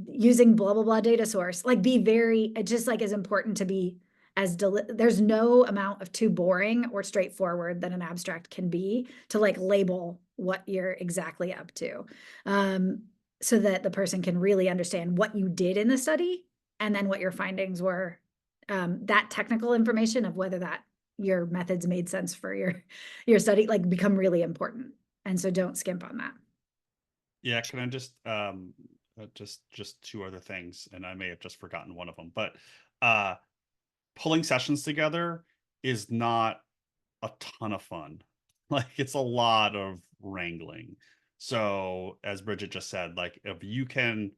S5: using blah, blah, blah data source, like it just like is important to be there's no amount of too boring or straightforward that an abstract can be to like label what you're exactly up to. So that the person can really understand what you did in the study and then what your findings were. That technical information of whether that your methods made sense for your study, like, become really important. And so don't skimp on that.
S4: Yeah, can I just two other things, and I may have just forgotten one of them, but pulling sessions together is not a ton of fun. Like, it's a lot of wrangling. So as Bridgette just said, like, if you can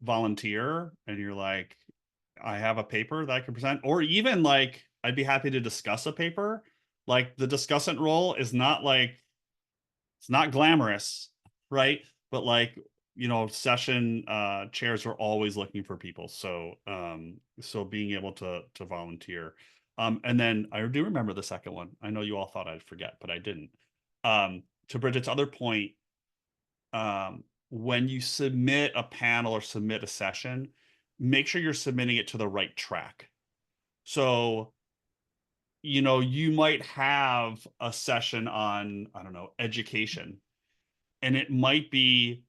S4: volunteer and you're like, I have a paper that I can present, or even like, I'd be happy to discuss a paper. Like, the discussant role is not like, it's not glamorous, right? But like, session chairs are always looking for people. So so being able to volunteer. And then I do remember the second one. I know you all thought I'd forget, but I didn't. To Bridgette's other point, when you submit a panel or submit a session, make sure you're submitting it to the right track. So, you might have a session on, I don't know, education, and it might be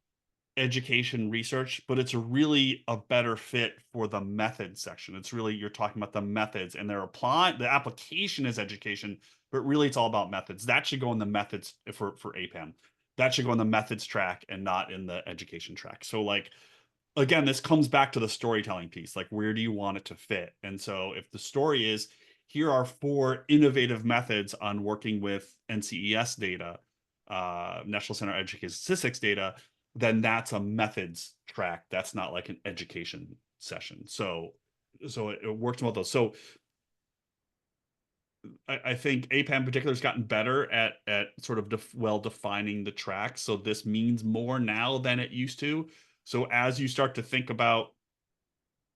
S4: education research, but it's really a better fit for the methods section. It's really, you're talking about the methods, and they're applying, the application is education, but really it's all about methods. That should go in the methods for APPAM. That should go in the methods track and not in the education track. So like, again, this comes back to the storytelling piece. Like, where do you want it to fit? And so if the story is, here are 4 innovative methods on working with NCES data, National Center of Education Statistics data, then that's a methods track. That's not like an education session. So it works with those. So I think APPAM in particular has gotten better at sort of defining the tracks. So this means more now than it used to. So as you start to think about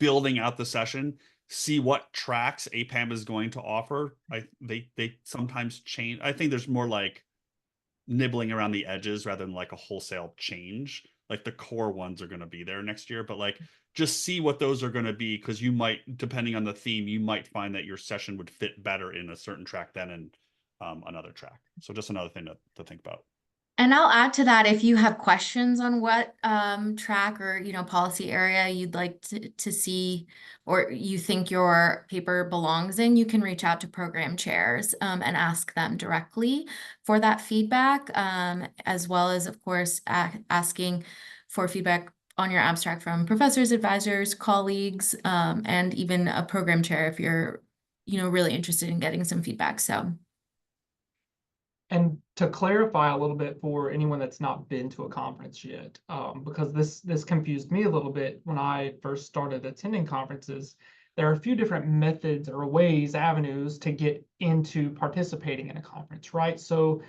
S4: building out the session, see what tracks APPAM is going to offer. They sometimes change. I think there's more like nibbling around the edges rather than like a wholesale change. Like, the core ones are going to be there next year, but like, just see what those are going to be, because you might, depending on the theme, you might find that your session would fit better in a certain track than in another track. So just another thing to think about.
S2: And I'll add to that, if you have questions on what track or policy area you'd like to see, or you think your paper belongs in, you can reach out to program chairs and ask them directly for that feedback, as well as, of course, asking for feedback on your abstract from professors, advisors, colleagues, and even a program chair if you're really interested in getting some feedback. So.
S3: And to clarify a little bit for anyone that's not been to a conference yet, because this confused me a little bit when I first started attending conferences, there are a few different methods or ways, avenues to get into participating in a conference, right? So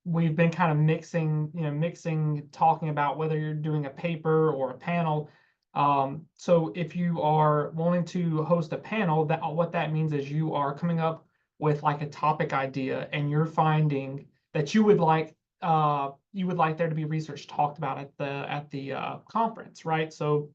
S3: we've been kind of mixing, talking about whether you're doing a paper or a panel. So if you are wanting to host a panel, what that means is you are coming up with like a topic idea, and you're finding that you would like there to be research talked about at the conference, right? So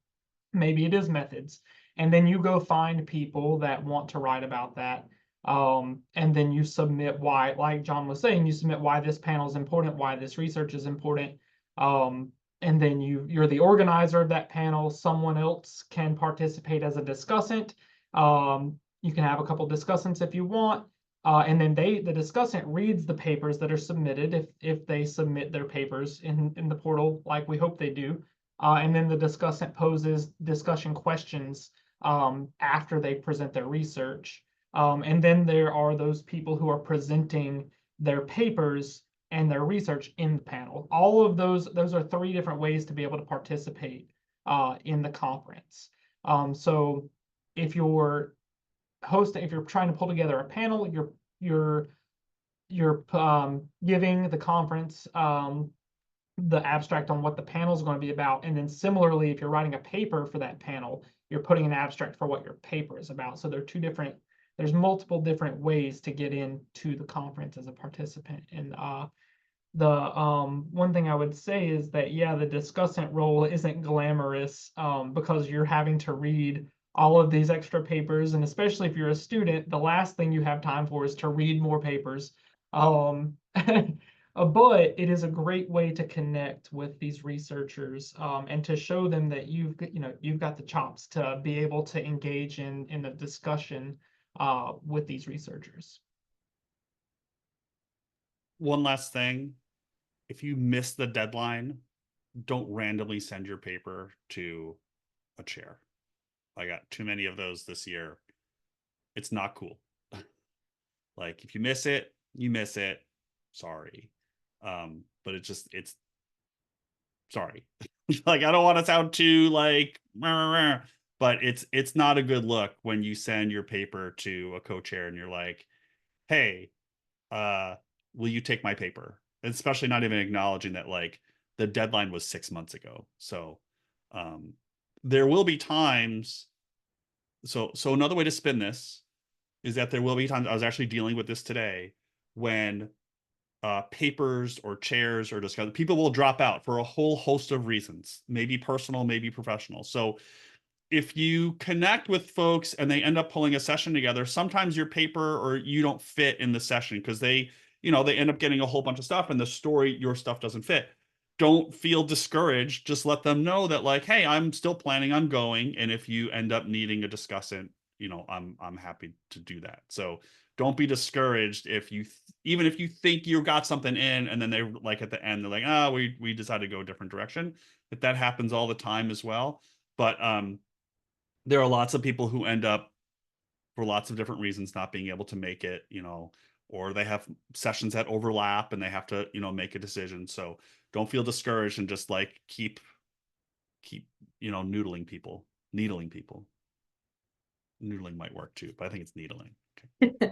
S3: maybe it is methods, and then you go find people that want to write about that, and then you submit why, like John was saying, you submit why this panel is important, why this research is important, and then you're the organizer of that panel. Someone else can participate as a discussant. You can have a couple discussants if you want. And then the discussant reads the papers that are submitted, if they submit their papers in the portal, like we hope they do. And then the discussant poses discussion questions after they present their research. And then there are those people who are presenting their papers and their research in the panel. All of those are 3 different ways to be able to participate in the conference. So if you're trying to pull together a panel, you're giving the conference the abstract on what the panel is going to be about, and then similarly, if you're writing a paper for that panel, you're putting an abstract for what your paper is about. So there's multiple different ways to get into the conference as a participant. And the one thing I would say is that, the discussant role isn't glamorous, because you're having to read all of these extra papers, and especially if you're a student, the last thing you have time for is to read more papers. But it is a great way to connect with these researchers, and to show them that you've got the chops to be able to engage in a discussion with these researchers.
S4: One last thing, if you miss the deadline, don't randomly send your paper to a chair. I got too many of those this year. It's not cool. Like, if you miss it, you miss it. Sorry. But it's sorry. Like, I don't want to sound too like, but it's not a good look when you send your paper to a co-chair and you're like, hey, will you take my paper? And especially not even acknowledging that, like, the deadline was 6 months ago. So there will be times. So another way to spin this is that there will be times, I was actually dealing with this today, when papers or chairs or discussion, people will drop out for a whole host of reasons, maybe personal, maybe professional. So if you connect with folks and they end up pulling a session together, sometimes your paper or you don't fit in the session because they end up getting a whole bunch of stuff, and your stuff doesn't fit. Don't feel discouraged. Just let them know that, like, hey, I'm still planning on going, and if you end up needing a discussant, I'm happy to do that. So don't be discouraged even if you think you got something in, and then they, like, at the end, they're like, we decided to go a different direction. That happens all the time as well. But there are lots of people who end up, for lots of different reasons, not being able to make it, or they have sessions that overlap and they have to, make a decision. So don't feel discouraged, and just, like, keep needling people. Noodling might work too, but I think it's needling. Okay.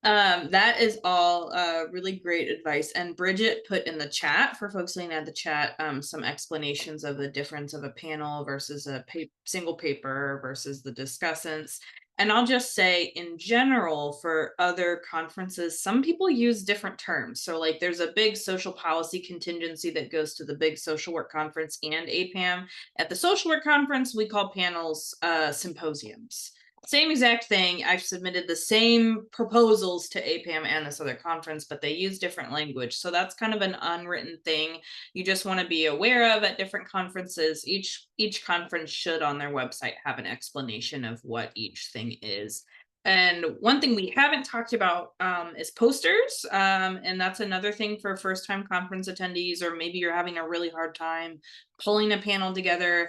S1: That is all really great advice. And Bridgette put in the chat, for folks looking at the chat, some explanations of the difference of a panel versus a single paper versus the discussants. And I'll just say, in general, for other conferences, some people use different terms. So, like, there's a big social policy contingency that goes to the big social work conference and APPAM. At the social work conference, we call panels symposiums. Same exact thing. I've submitted the same proposals to APPAM and this other conference, but they use different language. So that's kind of an unwritten thing you just want to be aware of at different conferences. Each conference should on their website have an explanation of what each thing is. And one thing we haven't talked about is posters. And that's another thing for first-time conference attendees, or maybe you're having a really hard time pulling a panel together.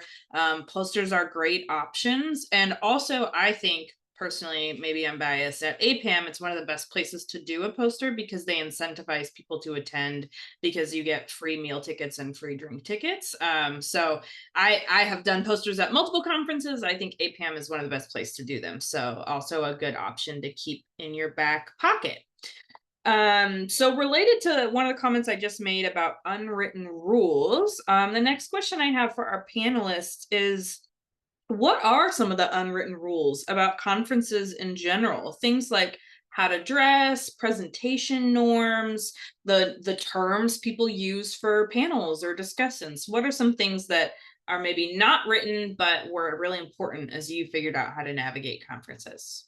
S1: Posters are great options. And also, I think personally, maybe I'm biased, at APPAM, it's one of the best places to do a poster because they incentivize people to attend because you get free meal tickets and free drink tickets. So I have done posters at multiple conferences. I think APPAM is one of the best places to do them. So also a good option to keep in your back pocket. So related to one of the comments I just made about unwritten rules, the next question I have for our panelists is, what are some of the unwritten rules about conferences in general? Things like how to dress, presentation norms, the terms people use for panels or discussants. What are some things that are maybe not written, but were really important as you figured out how to navigate conferences?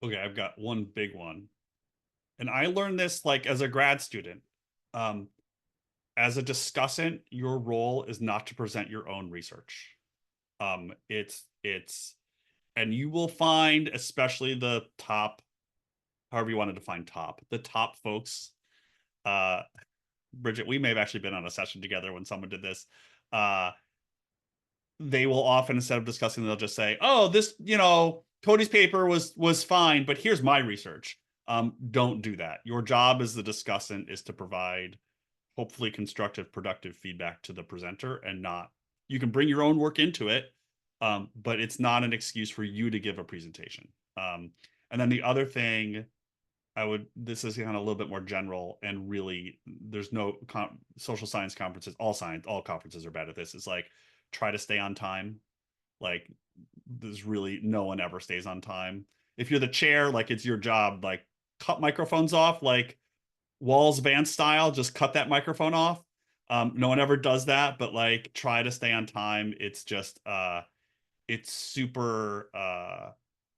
S4: Okay, I've got one big one. And I learned this like as a grad student. As a discussant, your role is not to present your own research. And you will find, especially the top, however you want to define top, the top folks, Bridgette, we may have actually been on a session together when someone did this. They will often, instead of discussing, they'll just say, oh, this, Cody's paper was fine, but here's my research. Don't do that. Your job as the discussant is to provide hopefully constructive, productive feedback to the presenter, and not, you can bring your own work into it, but it's not an excuse for you to give a presentation. And then the other thing this is kind of a little bit more general, and really there's no social science conferences, all conferences are bad at this. It's like, try to stay on time. Like, there's really no one ever stays on time. If you're the chair, like, it's your job, like, cut microphones off, like Walls Vance style, just cut that microphone off. No one ever does that, but like, try to stay on time. It's just it's super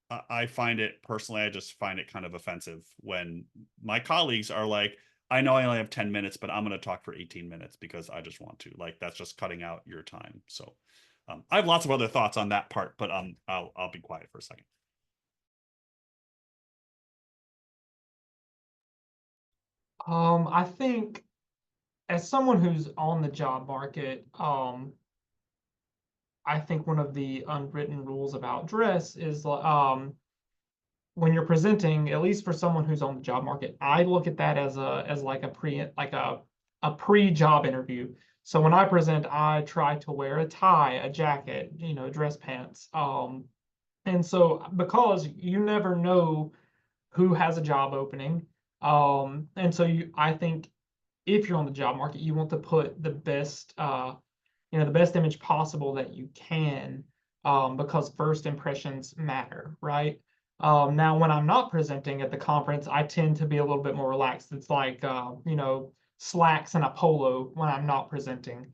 S4: I find it personally, I just find it kind of offensive when my colleagues are like, I know I only have 10 minutes, but I'm going to talk for 18 minutes because I just want to. Like, that's just cutting out your time. So I have lots of other thoughts on that part, but I'll be quiet for a second.
S3: I think as someone who's on the job market, I think one of the unwritten rules about dress is when you're presenting, at least for someone who's on the job market, I look at that as like a pre-job interview. So when I present, I try to wear a tie, a jacket, dress pants. And so because you never know who has a job opening, and so I think if you're on the job market, you want to put the best the best image possible that you can, because first impressions matter, right? Now, when I'm not presenting at the conference, I tend to be a little bit more relaxed. It's like, slacks and a polo when I'm not presenting,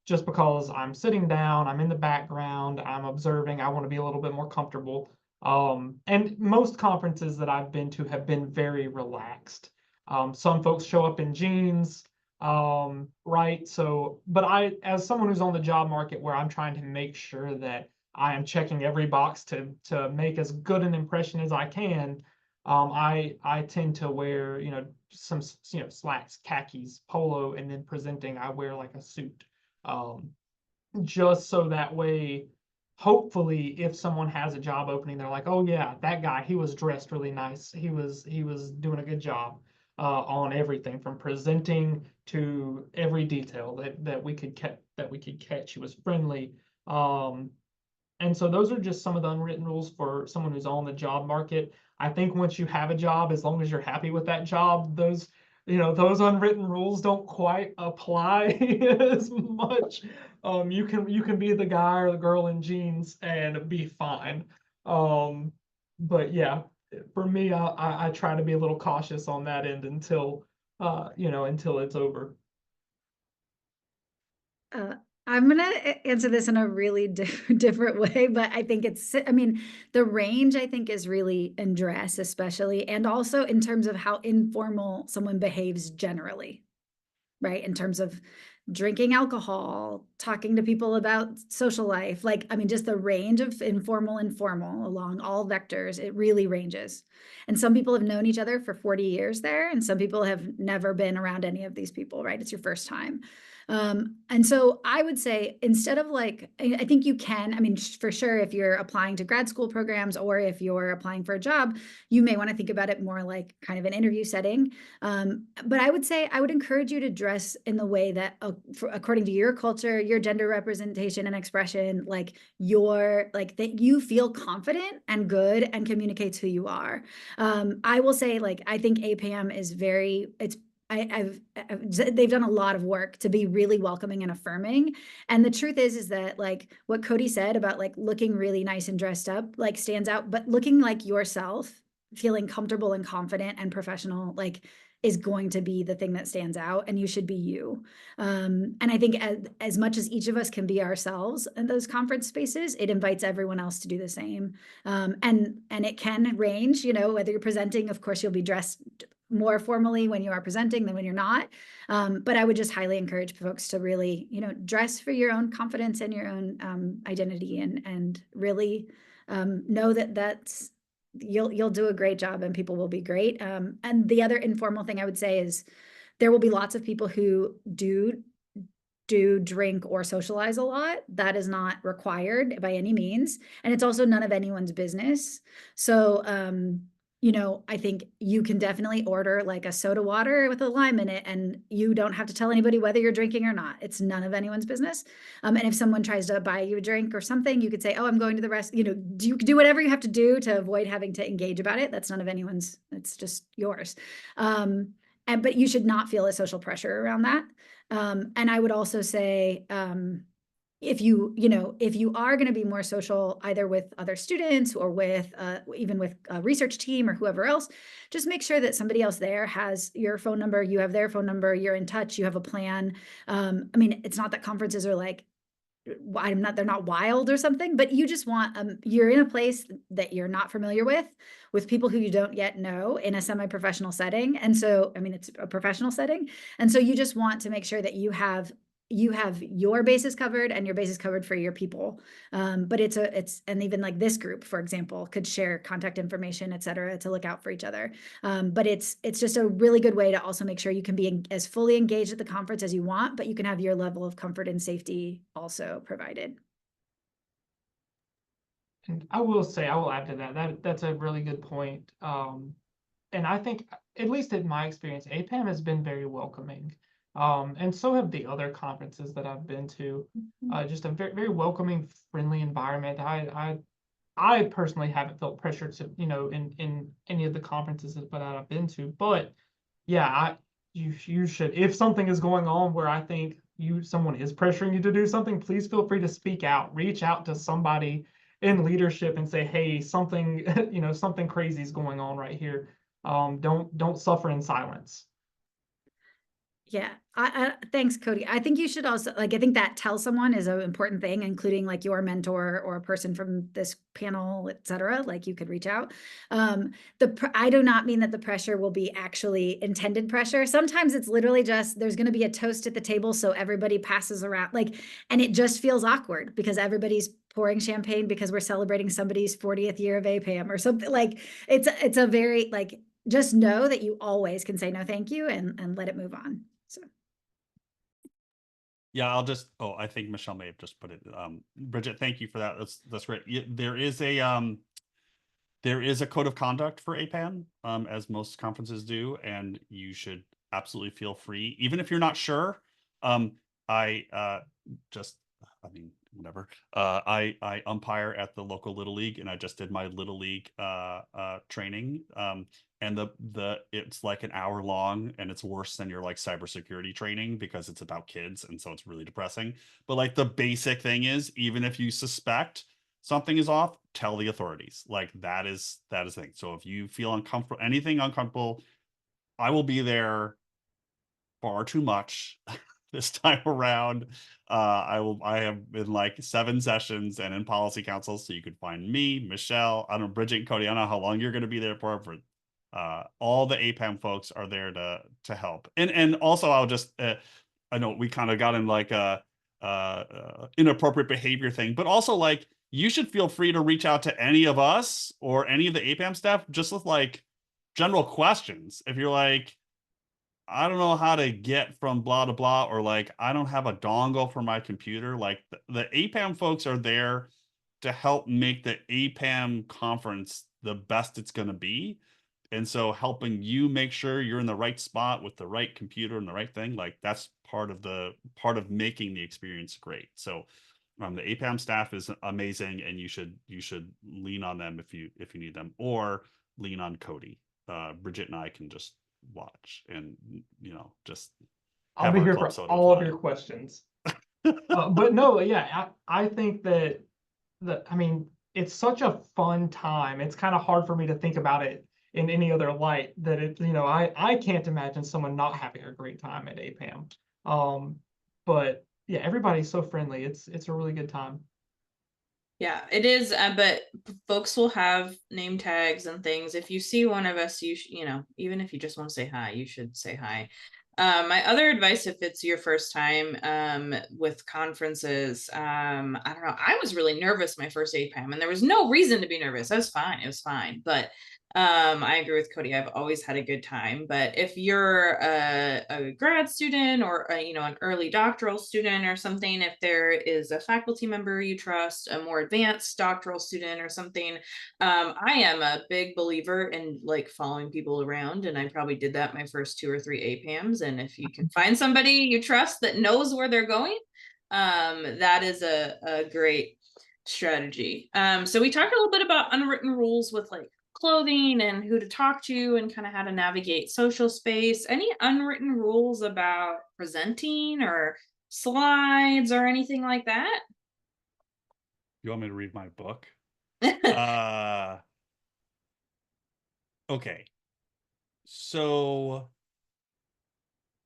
S3: just because I'm sitting down, I'm in the background, I'm observing, I want to be a little bit more comfortable. And most conferences that I've been to have been very relaxed. Some folks show up in jeans, right? So, but as someone who's on the job market where I'm trying to make sure that I am checking every box to make as good an impression as I can, I tend to wear, some, slacks, khakis, polo, and then presenting, I wear like a suit, just so that way, hopefully, if someone has a job opening, they're like, oh yeah, that guy, he was dressed really nice. He was doing a good job on everything from presenting to every detail that we could catch. He was friendly. And so those are just some of the unwritten rules for someone who's on the job market. I think once you have a job, as long as you're happy with that job, those unwritten rules don't quite apply as much. You can be the guy or the girl in jeans and be fine. But yeah, for me, I try to be a little cautious on that end until until it's over.
S5: I'm gonna answer this in a really different way, but I think I mean, the range I think is really in dress, especially, and also in terms of how informal someone behaves generally, right? In terms of drinking alcohol, talking to people about social life, like, I mean, just the range of informal and formal along all vectors, it really ranges. And some people have known each other for 40 years there, and some people have never been around any of these people, right? It's your first time. And so I would say, instead of like, I think you can, I mean, for sure, if you're applying to grad school programs or if you're applying for a job, you may want to think about it more like kind of an interview setting. But I would say, I would encourage you to dress in the way that, according to your culture, your gender representation and expression, like that you feel confident and good and communicates who you are. I will say, like, I think APPAM is they've done a lot of work to be really welcoming and affirming. And the truth is that, like, what Cody said about like looking really nice and dressed up, like, stands out, but looking like yourself, feeling comfortable and confident and professional, like, is going to be the thing that stands out, and you should be you. And I think as much as each of us can be ourselves in those conference spaces, it invites everyone else to do the same. And it can range, you know, whether you're presenting, of course, you'll be dressed more formally when you are presenting than when you're not. But I would just highly encourage folks to really, you know, dress for your own confidence and your own identity, and really know that you'll do a great job and people will be great. And the other informal thing I would say is there will be lots of people who do drink or socialize a lot. That is not required by any means. And it's also none of anyone's business. So, you know, I think you can definitely order like a soda water with a lime in it, and you don't have to tell anybody whether you're drinking or not. It's none of anyone's business. And if someone tries to buy you a drink or something, you could say, oh, I'm going to the rest, you know, do whatever you have to do to avoid having to engage about it. That's none of anyone's, it's just yours. But you should not feel a social pressure around that. And I would also say, if you are going to be more social, either with other students or with even with a research team or whoever else, just make sure that somebody else there has your phone number, you have their phone number, you're in touch, you have a plan. I mean, it's not that conferences are like, they're not wild or something, but you just want, you're in a place that you're not familiar with people who you don't yet know in a semi-professional setting. And so, I mean, it's a professional setting. And so you just want to make sure that you have your bases covered and your bases covered for your people. But and even like this group, for example, could share contact information, et cetera, to look out for each other. But it's just a really good way to also make sure you can be as fully engaged at the conference as you want, but you can have your level of comfort and safety also provided.
S3: And I will say, I will add to that's a really good point. And I think, at least in my experience, APPAM has been very welcoming. And so have the other conferences that I've been to. Just a very, very welcoming, friendly environment. I personally haven't felt pressured to, you know, in any of the conferences that I've been to. But yeah, you should, if something is going on where I think someone is pressuring you to do something, please feel free to speak out. Reach out to somebody in leadership and say, hey, something, you know, something crazy is going on right here. Don't suffer in silence.
S5: Yeah, thanks, Cody. I think you should also, like, I think that tell someone is an important thing, including like your mentor or a person from this panel, et cetera. Like, you could reach out. I do not mean that the pressure will be actually intended pressure. Sometimes it's literally just, there's going to be a toast at the table, so everybody passes around, like, and it just feels awkward because everybody's pouring champagne because we're celebrating somebody's 40th year of APPAM or something. Like, it's a very, like, just know that you always can say no thank you and let it move on. So
S4: Yeah, I think Michelle may have just put it. Bridgette, thank you for that. That's great. There is a code of conduct for APPAM, as most conferences do, and you should absolutely feel free, even if you're not sure. I mean, whatever. I umpire at the local Little League, and I just did my Little League training. And it's like an hour long, and it's worse than your like cybersecurity training because it's about kids, and so it's really depressing. But like the basic thing is, even if you suspect something is off, tell the authorities. Like that is the thing. So if you feel uncomfortable, anything uncomfortable, I will be there far too much this time around. I have been like 7 sessions and in policy council, so you could find me, Michelle, I don't know, Bridget and Cody. I don't know how long you're going to be there for, all the APPAM folks are there to help. And also I'll just, I know we kind of got in like a inappropriate behavior thing, but also like, you should feel free to reach out to any of us or any of the APPAM staff just with like general questions. If you're like, I don't know how to get from blah to blah, or like, I don't have a dongle for my computer. Like the APPAM folks are there to help make the APPAM conference the best it's going to be. And so helping you make sure you're in the right spot with the right computer and the right thing, like that's part of making the experience great. So the APPAM staff is amazing, and you should lean on them if you need them, or lean on Cody. Bridgette and I can just watch and just
S3: I'll
S4: have
S3: be
S4: our
S3: here
S4: club
S3: for
S4: soda
S3: all of
S4: fly.
S3: your questions. But no, yeah, I think that I mean, it's such a fun time. It's kind of hard for me to think about it in any other light, that it, I can't imagine someone not having a great time at APPAM. But yeah, everybody's so friendly. It's a really good time.
S1: Yeah, it is. But folks will have name tags and things. If you see one of us, even if you just want to say hi, you should say hi. My other advice, if it's your first time with conferences, I don't know. I was really nervous my first APPAM, and there was no reason to be nervous. I was fine. It was fine. But I agree with Cody. I've always had a good time. But if you're a grad student or an early doctoral student or something, if there is a faculty member you trust, a more advanced doctoral student or something, I am a big believer in like following people around, and I probably did that my first 2 or 3 APAMs. And if you can find somebody you trust that knows where they're going, that is a great strategy. So we talked a little bit about unwritten rules with like clothing and who to talk to and kind of how to navigate social space. Any unwritten rules about presenting or slides or anything like that?
S4: You want me to read my book? Okay. So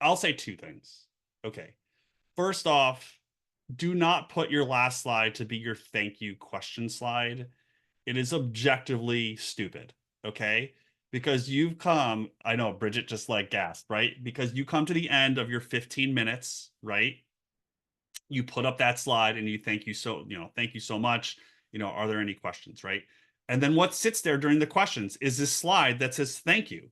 S4: I'll say 2 things. Okay. First off, do not put your last slide to be your thank you question slide. It is objectively stupid. Okay. Because you've come, I know Bridgette just like gasped, right? Because you come to the end of your 15 minutes, right? You put up that slide and you thank you so much. Are there any questions, right? And then what sits there during the questions is this slide that says thank you,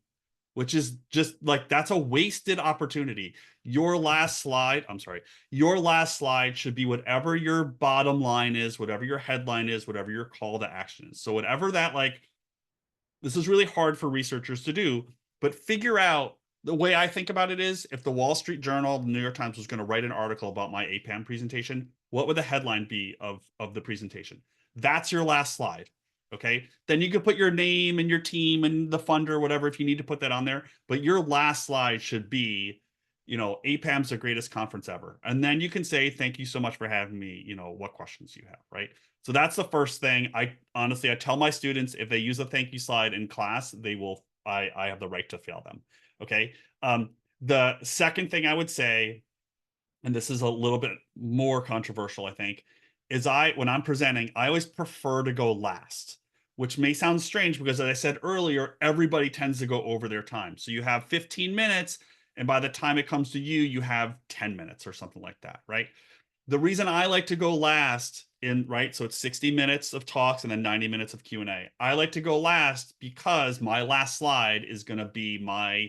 S4: which is just like, that's a wasted opportunity. Your last slide should be whatever your bottom line is, whatever your headline is, whatever your call to action is. So whatever that, like, this is really hard for researchers to do, but figure out, the way I think about it is, if the Wall Street Journal, the New York Times was going to write an article about my APPAM presentation, what would the headline be of the presentation? That's your last slide. Okay. Then you could put your name and your team and the funder, whatever, if you need to put that on there. But your last slide should be, APPAM's the greatest conference ever. And then you can say, thank you so much for having me. What questions you have, right? So that's the first thing. I tell my students, if they use a thank you slide in class, I have the right to fail them. Okay. The second thing I would say, and this is a little bit more controversial, I think, is when I'm presenting, I always prefer to go last, which may sound strange because, as I said earlier, everybody tends to go over their time. So you have 15 minutes, and by the time it comes to you, you have 10 minutes or something like that, right? The reason I like to go last so it's 60 minutes of talks and then 90 minutes of Q&A. I like to go last because my last slide is going to be my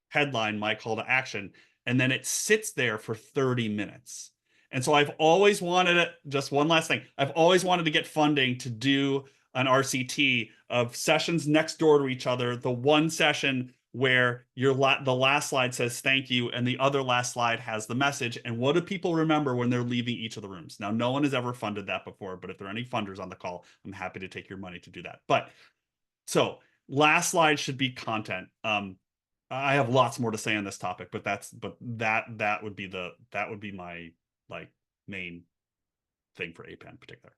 S4: headline, my call to action, and then it sits there for 30 minutes. And so I've always wanted just one last thing. I've always wanted to get funding to do an RCT of sessions next door to each other. The one session where the last slide says thank you and the other last slide has the message. And what do people remember when they're leaving each of the rooms? Now, no one has ever funded that before, but if there are any funders on the call, I'm happy to take your money to do that. But so last slide should be content. I have lots more to say on this topic, but that would be my like main thing for APPAM in particular.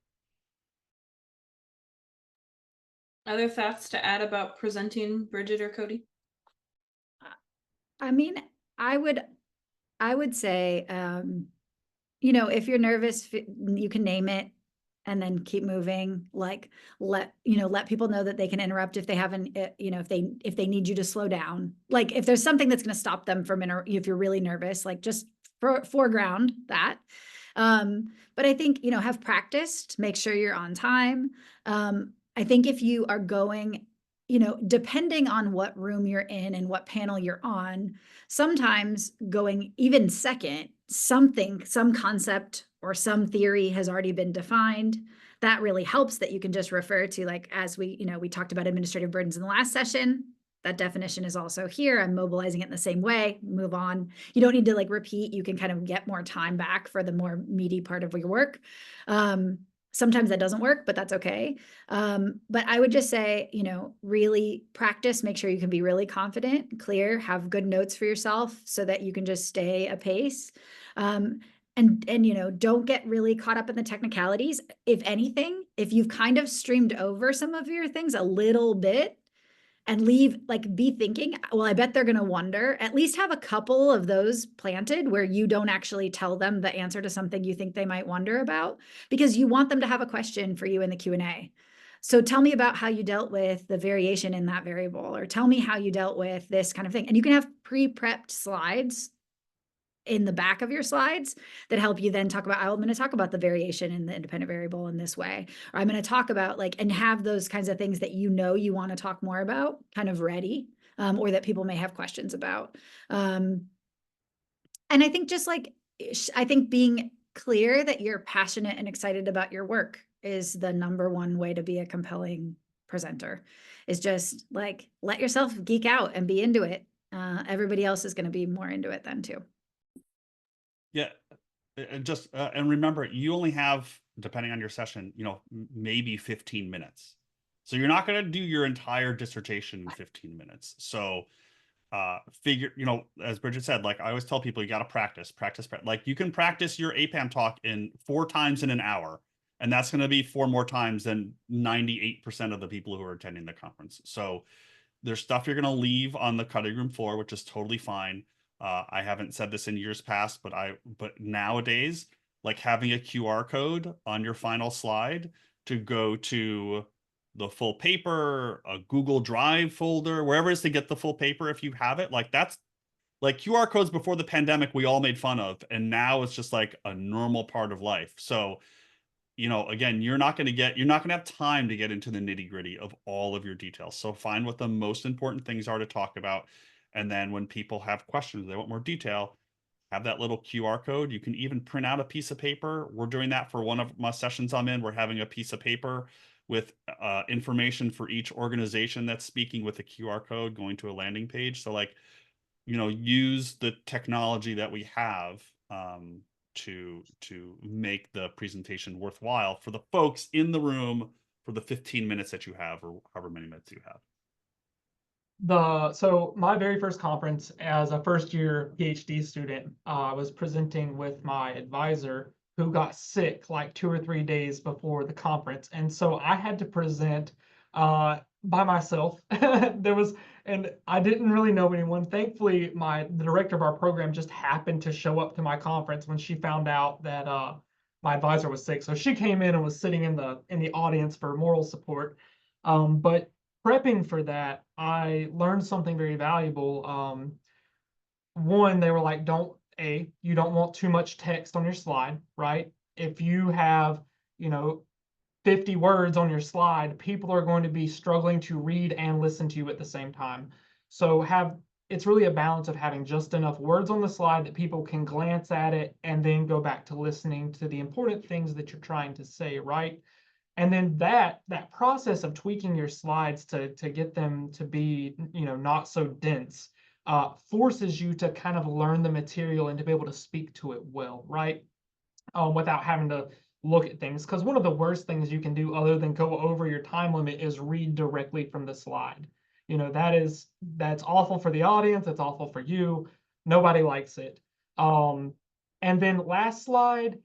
S1: Other thoughts to add about presenting, Bridgette or Cody?
S5: I mean, I would I would say, you know, if you're nervous, you can name it and then keep moving. Like let people know that they can interrupt if they haven't, you know, if they need you to slow down. Like if there's something that's going to stop them from if you're really nervous, like just foreground that. But I think, you know, have practiced, make sure you're on time. I think if you are going, you know, depending on what room you're in and what panel you're on, sometimes going even second, some concept or some theory has already been defined. That really helps, that you can just refer to, like, as we, you know, we talked about administrative burdens in the last session. That definition is also here. I'm mobilizing it in the same way, move on. You don't need to like repeat. You can kind of get more time back for the more meaty part of your work. Sometimes that doesn't work, but that's okay. But I would just say, you know, really practice, make sure you can be really confident, clear, have good notes for yourself so that you can just stay apace. And you know, don't get really caught up in the technicalities. If anything, if you've kind of streamed over some of your things a little bit, and leave, like, be thinking, well, I bet they're going to wonder, at least have a couple of those planted where you don't actually tell them the answer to something you think they might wonder about, because you want them to have a question for you in the Q&A. So tell me about how you dealt with the variation in that variable, or tell me how you dealt with this kind of thing. And you can have pre-prepped slides in the back of your slides that help you then talk about, I'm going to talk about the variation in the independent variable in this way, or I'm going to talk about, like, and have those kinds of things that you know you want to talk more about kind of ready, or that people may have questions about. And I think just like, I think being clear that you're passionate and excited about your work is the number one way to be a compelling presenter, is just like, let yourself geek out and be into it. Everybody else is going to be more into it then too.
S4: Yeah, and just and remember, you only have, depending on your session, you know, maybe 15 minutes. So you're not going to do your entire dissertation in 15 minutes. So figure, you know, as Bridgette said, like I always tell people, you got to practice. Like you can practice your APPAM talk in 4 times in an hour, and that's going to be 4 more times than 98% of the people who are attending the conference. So there's stuff you're going to leave on the cutting room floor, which is totally fine. I haven't said this in years past, but nowadays, like having a QR code on your final slide to go to the full paper, a Google Drive folder, wherever it is to get the full paper, if you have it, like that's like QR codes before the pandemic, we all made fun of, and now it's just like a normal part of life. So, you know, again, you're not going to have time to get into the nitty gritty of all of your details. So find what the most important things are to talk about. And then when people have questions, they want more detail, have that little QR code. You can even print out a piece of paper. We're doing that for one of my sessions I'm in. We're having a piece of paper with information for each organization that's speaking, with a QR code going to a landing page. So like, you know, use the technology that we have to make the presentation worthwhile for the folks in the room for the 15 minutes that you have, or however many minutes you have.
S3: So my very first conference as a first year PhD student, I was presenting with my advisor who got sick like 2 or 3 days before the conference. And so I had to present by myself. And I didn't really know anyone. Thankfully, the director of our program just happened to show up to my conference when she found out that my advisor was sick. So she came in and was sitting in the audience for moral support. But prepping for that, I learned something very valuable. One, they were like, you don't want too much text on your slide, right? If you have, you know, 50 words on your slide, people are going to be struggling to read and listen to you at the same time. So it's really a balance of having just enough words on the slide that people can glance at it and then go back to listening to the important things that you're trying to say, right? And then that process of tweaking your slides to get them to be, you know, not so dense, forces you to kind of learn the material and to be able to speak to it well, right? Without having to look at things. Because one of the worst things you can do other than go over your time limit is read directly from the slide. You know, that's awful for the audience. It's awful for you. Nobody likes it. And then last slide,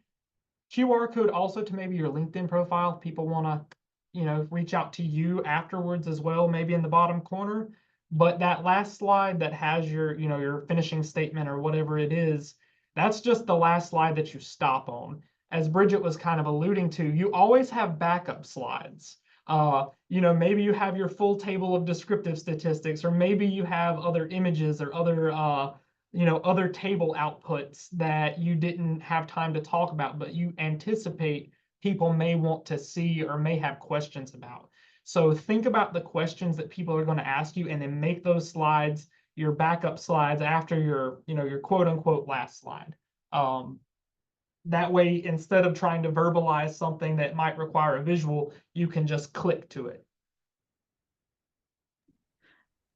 S3: QR code also to maybe your LinkedIn profile. People want to, you know, reach out to you afterwards as well, maybe in the bottom corner. But that last slide that has your, your finishing statement or whatever it is, that's just the last slide that you stop on. As Bridgette was kind of alluding to, you always have backup slides. Maybe you have your full table of descriptive statistics, or maybe you have other images or other table outputs that you didn't have time to talk about, but you anticipate people may want to see or may have questions about. So think about the questions that people are going to ask you, and then make those slides your backup slides after your quote unquote last slide. That way, instead of trying to verbalize something that might require a visual, you can just click to it.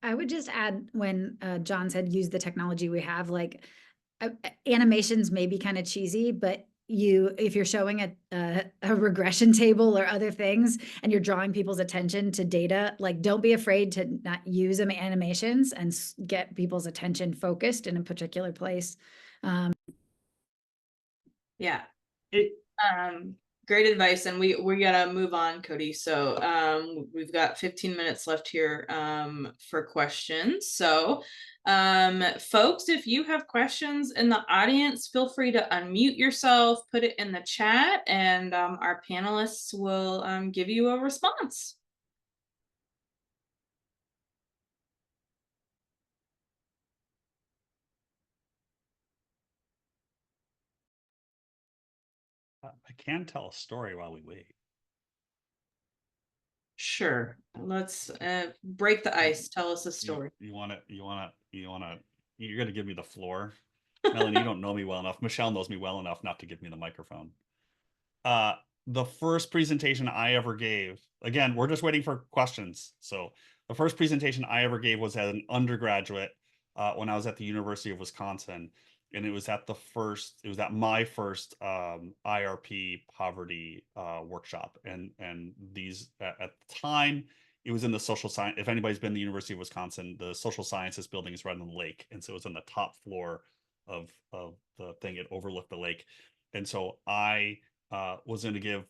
S5: I would just add, when John said use the technology we have, like animations may be kind of cheesy, but if you're showing a regression table or other things and you're drawing people's attention to data, like don't be afraid to not use animations and get people's attention focused in a particular place.
S1: Yeah. Great advice, and we gotta move on, Cody. So we've got 15 minutes left here for questions. So folks, if you have questions in the audience, feel free to unmute yourself, put it in the chat, and our panelists will give you a response.
S4: I can tell a story while we wait.
S1: Sure. Let's break the ice. Tell us a story.
S4: You're gonna give me the floor. Melanie, you don't know me well enough. Michelle knows me well enough not to give me the microphone. The first presentation I ever gave, again, we're just waiting for questions. So the first presentation I ever gave was as an undergraduate when I was at the University of Wisconsin. And it was at my first IRP poverty workshop. And these, at the time, it was in the social science. If anybody's been to the University of Wisconsin, the social sciences building is right on the lake. And so it was on the top floor of the thing. It overlooked the lake. And so I was going to give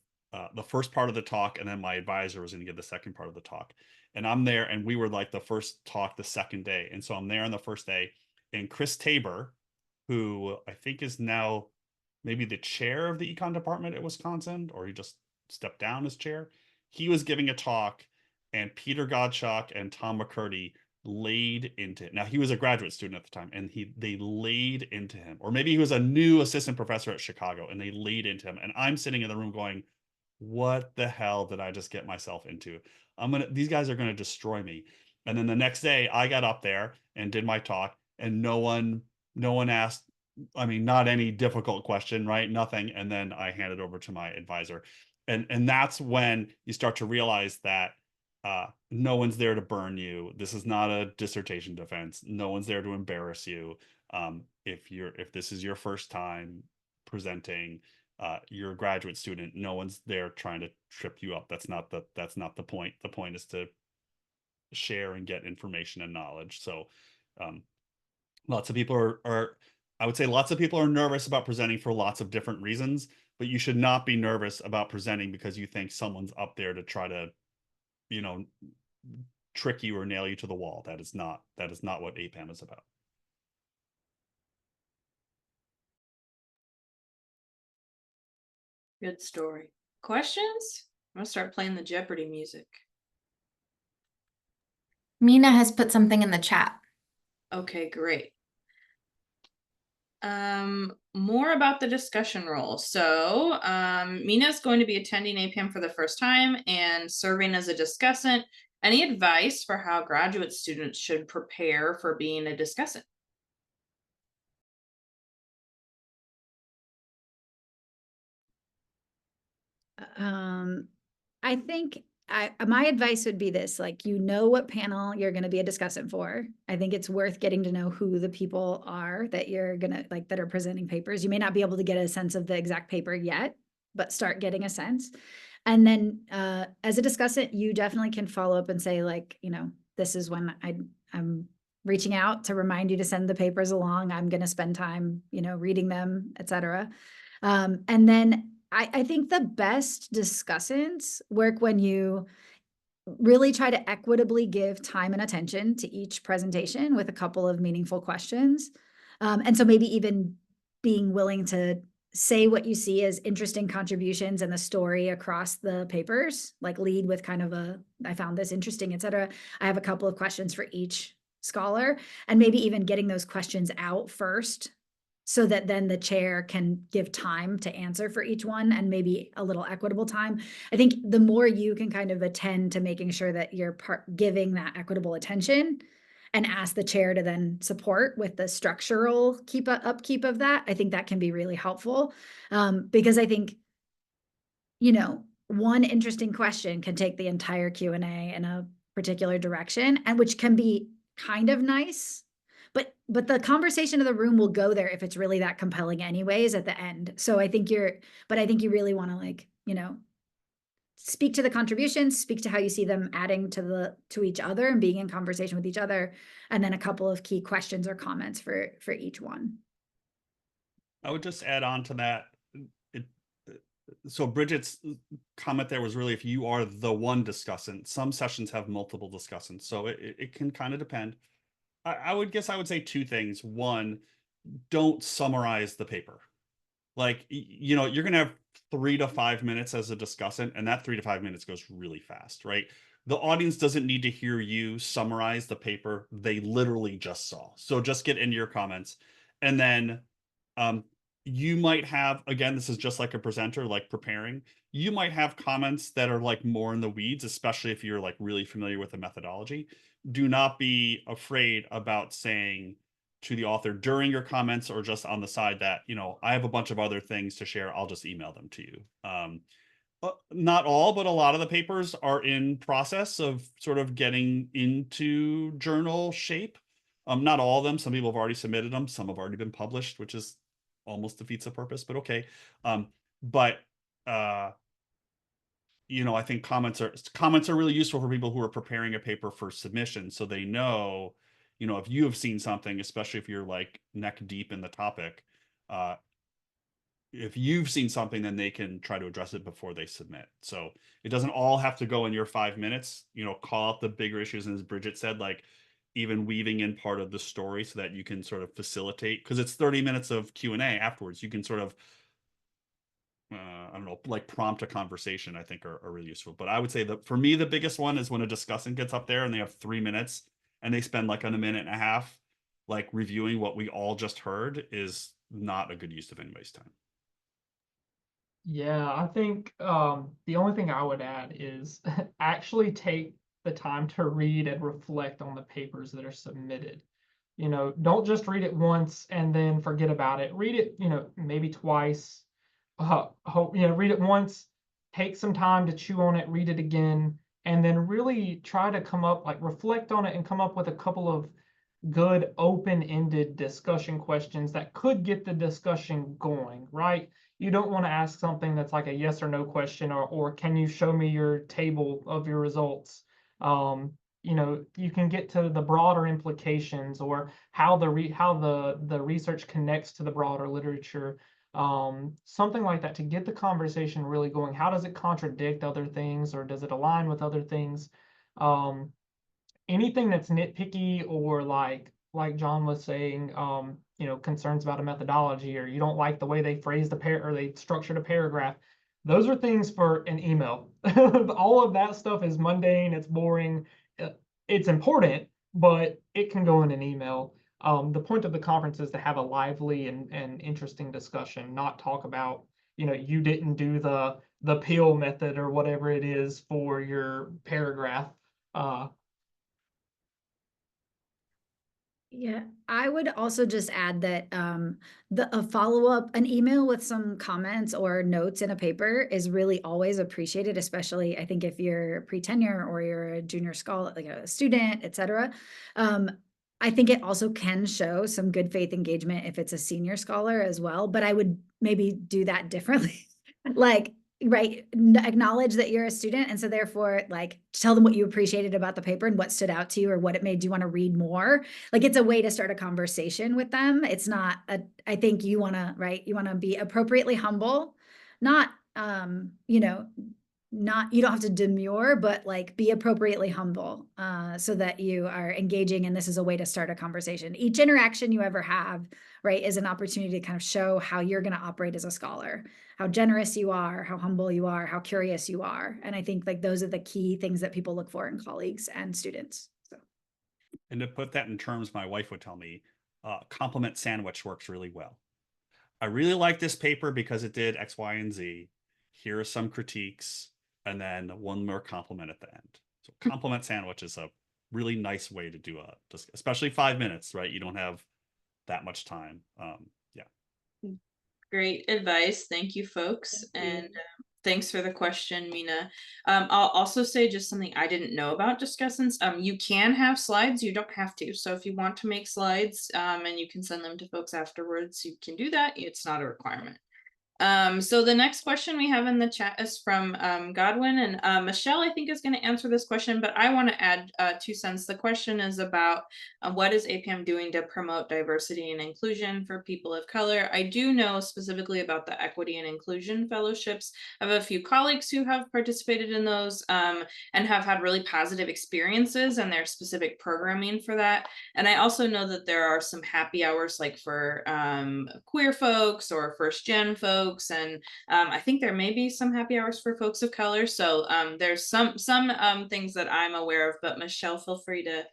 S4: the first part of the talk, and then my advisor was going to give the second part of the talk. And I'm there, and we were like the first talk the second day. And so I'm there on the first day, and Chris Tabor, who I think is now maybe the chair of the econ department at Wisconsin, or he just stepped down as chair, he was giving a talk, and Peter Gottschalk and Tom McCurdy laid into it. Now, he was a graduate student at the time, and they laid into him. Or maybe he was a new assistant professor at Chicago, and they laid into him. And I'm sitting in the room going, what the hell did I just get myself into? These guys are gonna destroy me. And then the next day I got up there and did my talk, and no one asked, I mean, not any difficult question, right? Nothing. And then I handed over to my advisor. And that's when you start to realize that no one's there to burn you. This is not a dissertation defense. No one's there to embarrass you. If this is your first time presenting, you're a graduate student, no one's there trying to trip you up. That's not the point. The point is to share and get information and knowledge. So lots of people I would say lots of people are nervous about presenting for lots of different reasons, but you should not be nervous about presenting because you think someone's up there to try to, trick you or nail you to the wall. That is not what APPAM is about.
S1: Good story. Questions? I'm gonna start playing the Jeopardy music.
S2: Mina has put something in the chat.
S1: Okay, great. More about the discussion role. So Mina's going to be attending APPAM for the first time and serving as a discussant. Any advice for how graduate students should prepare for being a discussant?
S5: I think my advice would be this, like, what panel you're going to be a discussant for. I think it's worth getting to know who the people are that you're going to that are presenting papers. You may not be able to get a sense of the exact paper yet, but start getting a sense. And then as a discussant, you definitely can follow up and say, like, this is when I'm reaching out to remind you to send the papers along. I'm going to spend time, reading them, etc. And then I think the best discussants work when you really try to equitably give time and attention to each presentation with a couple of meaningful questions. And so maybe even being willing to say what you see as interesting contributions and the story across the papers, like lead with kind of a, I found this interesting, et cetera. I have a couple of questions for each scholar, and maybe even getting those questions out first so that then the chair can give time to answer for each one, and maybe a little equitable time. I think the more you can kind of attend to making sure that you're giving that equitable attention and ask the chair to then support with the structural upkeep of that, I think that can be really helpful. Because I think, you know, one interesting question can take the entire Q&A in a particular direction, and which can be kind of nice, but the conversation of the room will go there if it's really that compelling anyways at the end. So I think you really want to, like, you know, speak to the contributions, speak to how you see them adding to each other and being in conversation with each other, and then a couple of key questions or comments for each one.
S4: I would just add on to that. So Bridgette's comment there was really, if you are the one discussant. Some sessions have multiple discussants, so it can kind of depend. I would say two things. One, don't summarize the paper. Like, you know, you're going to have 3 to 5 minutes as a discussant, and that 3 to 5 minutes goes really fast, right? The audience doesn't need to hear you summarize the paper they literally just saw. So just get into your comments. And then you might have, again, this is just like a presenter, like preparing, you might have comments that are like more in the weeds, especially if you're like really familiar with the methodology. Do not be afraid about saying to the author during your comments or just on the side that, you know, I have a bunch of other things to share. I'll just email them to you. Not all, but a lot of the papers are in process of sort of getting into journal shape. Not all of them. Some people have already submitted them. Some have already been published, which is almost defeats the purpose, but okay. You know, I think comments are really useful for people who are preparing a paper for submission, so they know, you know, if you have seen something, especially if you're like neck deep in the topic, if you've seen something, then they can try to address it before they submit. So it doesn't all have to go in your 5 minutes. You know, call out the bigger issues, and as Bridgette said, like even weaving in part of the story so that you can sort of facilitate, because it's 30 minutes of Q&A afterwards. You can sort of I don't know, like prompt a conversation, I think are really useful. But I would say that for me, the biggest one is when a discussant gets up there and they have 3 minutes and they spend like a minute and a half, like reviewing what we all just heard, is not a good use of anybody's time.
S3: Yeah, I think the only thing I would add is actually take the time to read and reflect on the papers that are submitted. You know, don't just read it once and then forget about it. Read it, you know, maybe twice. Read it once, take some time to chew on it, read it again, and then really try to come up, like reflect on it and come up with a couple of good open-ended discussion questions that could get the discussion going, right? You don't want to ask something that's like a yes or no question, or can you show me your table of your results? You know, you can get to the broader implications, or how the research connects to the broader literature. Something like that to get the conversation really going. How does it contradict other things, or does it align with other things? Anything that's nitpicky, or like John was saying, you know, concerns about a methodology, or you don't like the way they phrased or they structured a paragraph, those are things for an email. All of that stuff is mundane, it's boring, it's important, but it can go in an email. The point of the conference is to have a lively and interesting discussion, not talk about, you know, you didn't do the peel method or whatever it is for your paragraph.
S5: Yeah, I would also just add that a follow-up, an email with some comments or notes in a paper is really always appreciated, especially I think if you're pre-tenure or you're a junior scholar, like a student, et cetera. I think it also can show some good faith engagement if it's a senior scholar as well, but I would maybe do that differently. Like, right, acknowledge that you're a student, and so therefore, like, tell them what you appreciated about the paper and what stood out to you, or what it made you want to read more. Like, it's a way to start a conversation with them. It's not I think you want to, right, you want to be appropriately humble, not you know, you don't have to demur, but like be appropriately humble, so that you are engaging. And this is a way to start a conversation. Each interaction you ever have, right, is an opportunity to kind of show how you're going to operate as a scholar, how generous you are, how humble you are, how curious you are. And I think like those are the key things that people look for in colleagues and students. So.
S4: And to put that in terms, my wife would tell me, compliment sandwich works really well. I really like this paper because it did X, Y, and Z. Here are some critiques, and then one more compliment at the end. So compliment sandwich is a really nice way to do especially 5 minutes, right? You don't have that much time. Yeah.
S1: Great advice. Thank you, folks. And thanks for the question, Mina. I'll also say just something I didn't know about discussants. You can have slides, you don't have to. So if you want to make slides, and you can send them to folks afterwards, you can do that. It's not a requirement. So the next question we have in the chat is from Godwin, and Michelle, I think, is going to answer this question, but I want to add 2 cents. The question is about what is APPAM doing to promote diversity and inclusion for people of color? I do know specifically about the Equity and Inclusion Fellowships. I have a few colleagues who have participated in those and have had really positive experiences, and there's specific programming for that. And I also know that there are some happy hours like for queer folks or first gen folks. And I think there may be some happy hours for folks of color. So there's some things that I'm aware of, but Michelle, feel free to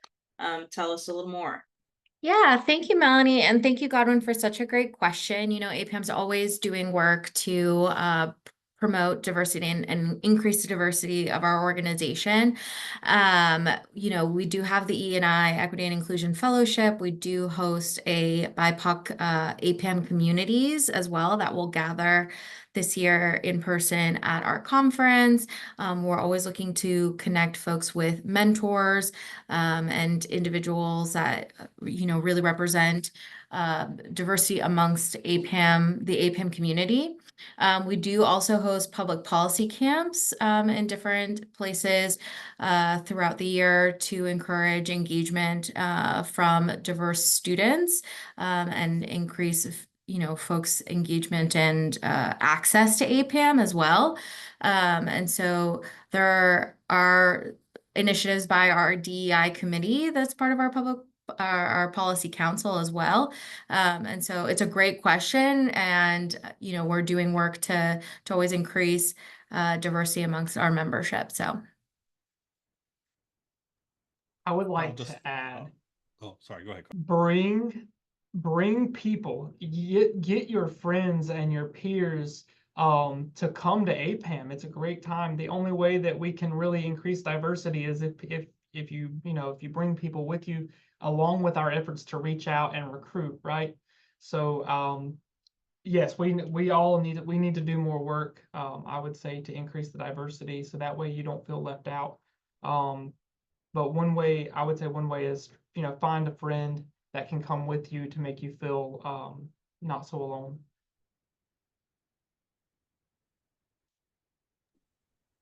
S1: tell us a little more.
S2: Yeah, thank you, Melanie. And thank you, Godwin, for such a great question. You know, APPAM's always doing work to promote diversity and increase the diversity of our organization. You know, we do have the E&I Equity and Inclusion Fellowship. We do host a BIPOC APPAM communities as well that will gather this year in person at our conference. We're always looking to connect folks with mentors and individuals that, you know, really represent diversity amongst APPAM, the APPAM community. We do also host public policy camps in different places throughout the year to encourage engagement from diverse students and increase, you know, folks' engagement and access to APPAM as well. And so there are initiatives by our DEI committee that's part of our policy council as well. And so it's a great question, and you know, we're doing work to always increase diversity amongst our membership. So
S3: I would
S4: I'll
S3: like
S4: just,
S3: to add,
S4: oh, sorry, go ahead.
S3: bring people, get your friends and your peers to come to APPAM. It's a great time. The only way that we can really increase diversity is if you bring people with you, along with our efforts to reach out and recruit, right? So yes, we need to do more work, I would say, to increase the diversity, so that way you don't feel left out. But I would say one way is, you know, find a friend that can come with you to make you feel not so alone.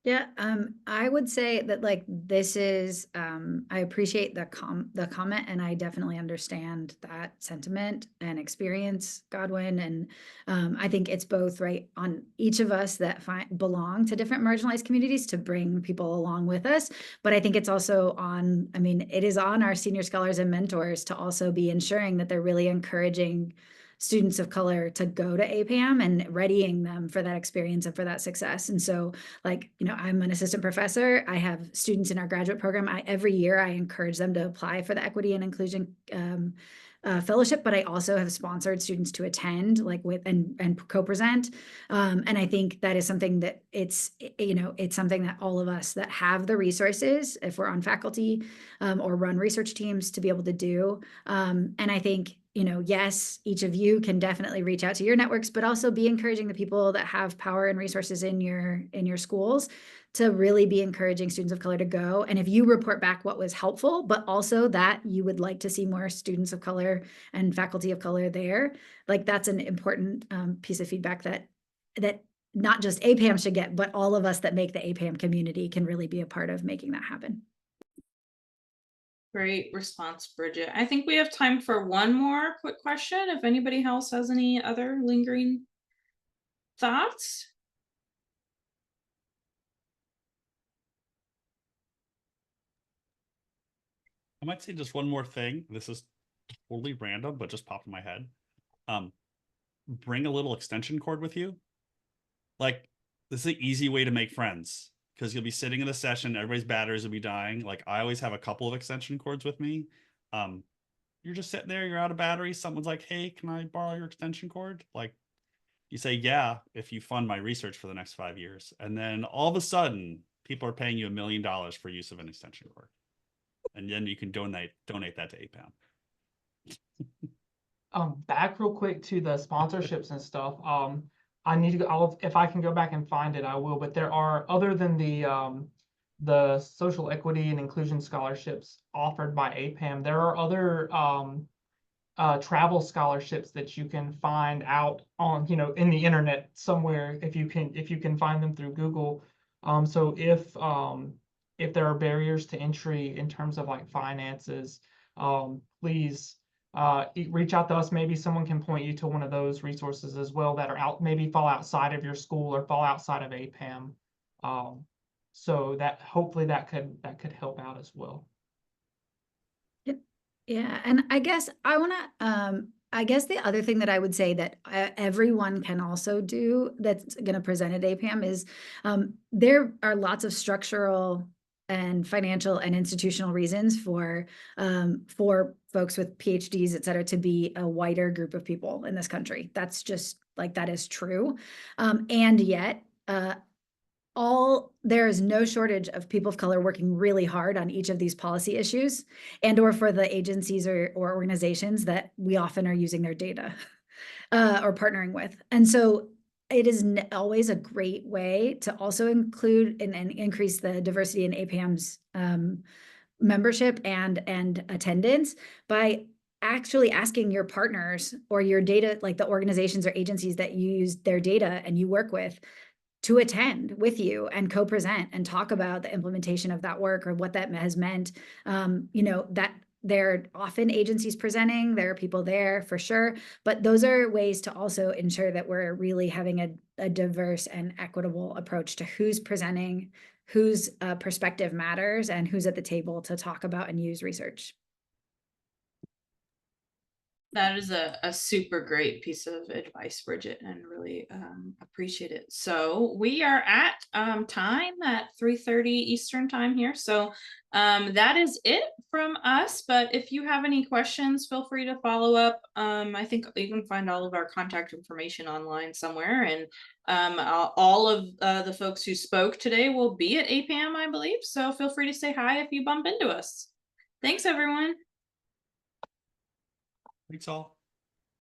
S5: Yeah, I would say that like this is I appreciate the comment, and I definitely understand that sentiment and experience, Godwin. And I think it's both right on each of us that belong to different marginalized communities to bring people along with us. But I think it's also it is on our senior scholars and mentors to also be ensuring that they're really encouraging students of color to go to APPAM and readying them for that experience and for that success. And so, like, you know, I'm an assistant professor. I have students in our graduate program. Every year I encourage them to apply for the Equity and Inclusion fellowship, but I also have sponsored students to attend, like with and co-present. And I think that is something that it's something that all of us that have the resources, if we're on faculty or run research teams, to be able to do. And I think, you know, yes, each of you can definitely reach out to your networks, but also be encouraging the people that have power and resources in your schools to really be encouraging students of color to go. And if you report back what was helpful, but also that you would like to see more students of color and faculty of color there, like that's an important piece of feedback that not just APPAM should get, but all of us that make the APPAM community can really be a part of making that happen.
S1: Great response, Bridgette. I think we have time for one more quick question. If anybody else has any other lingering thoughts.
S4: I might say just one more thing. This is totally random, but just popped in my head. Bring a little extension cord with you. Like, this is an easy way to make friends because you'll be sitting in a session, everybody's batteries will be dying. Like, I always have a couple of extension cords with me. You're just sitting there, you're out of battery. Someone's like, hey, can I borrow your extension cord? Like, you say, yeah, if you fund my research for the next 5 years. And then all of a sudden, people are paying you $1 million for use of an extension cord. And then you can donate that to APPAM.
S3: Back real quick to the sponsorships and stuff. I need to go, if I can go back and find it, I will. But there are, other than the social equity and inclusion scholarships offered by APPAM, there are other travel scholarships that you can find out on, in the internet somewhere, if you can find them through Google. So if there are barriers to entry in terms of like finances, please reach out to us. Maybe someone can point you to one of those resources as well that are maybe fall outside of your school or fall outside of APPAM. So that hopefully that could help out as well.
S5: Yeah, and I guess I guess the other thing that I would say that everyone can also do that's going to present at APPAM is there are lots of structural and financial and institutional reasons for folks with PhDs, et cetera, to be a wider group of people in this country. That's just like, that is true. And yet, there is no shortage of people of color working really hard on each of these policy issues, and or for the agencies or organizations that we often are using their data or partnering with. And so it is always a great way to also include and increase the diversity in APPAM's membership and attendance by actually asking your partners or your data, like the organizations or agencies that you use their data and you work with, to attend with you and co-present and talk about the implementation of that work or what that has meant. That there are often agencies presenting, there are people there for sure, but those are ways to also ensure that we're really having a diverse and equitable approach to who's presenting, whose perspective matters, and who's at the table to talk about and use research.
S1: That is a super great piece of advice, Bridgette, and really appreciate it. So we are at time at 3:30 Eastern time here. So that is it from us. But if you have any questions, feel free to follow up. I think you can find all of our contact information online somewhere. And all of the folks who spoke today will be at APPAM, I believe. So feel free to say hi if you bump into us. Thanks, everyone.
S4: Thanks all.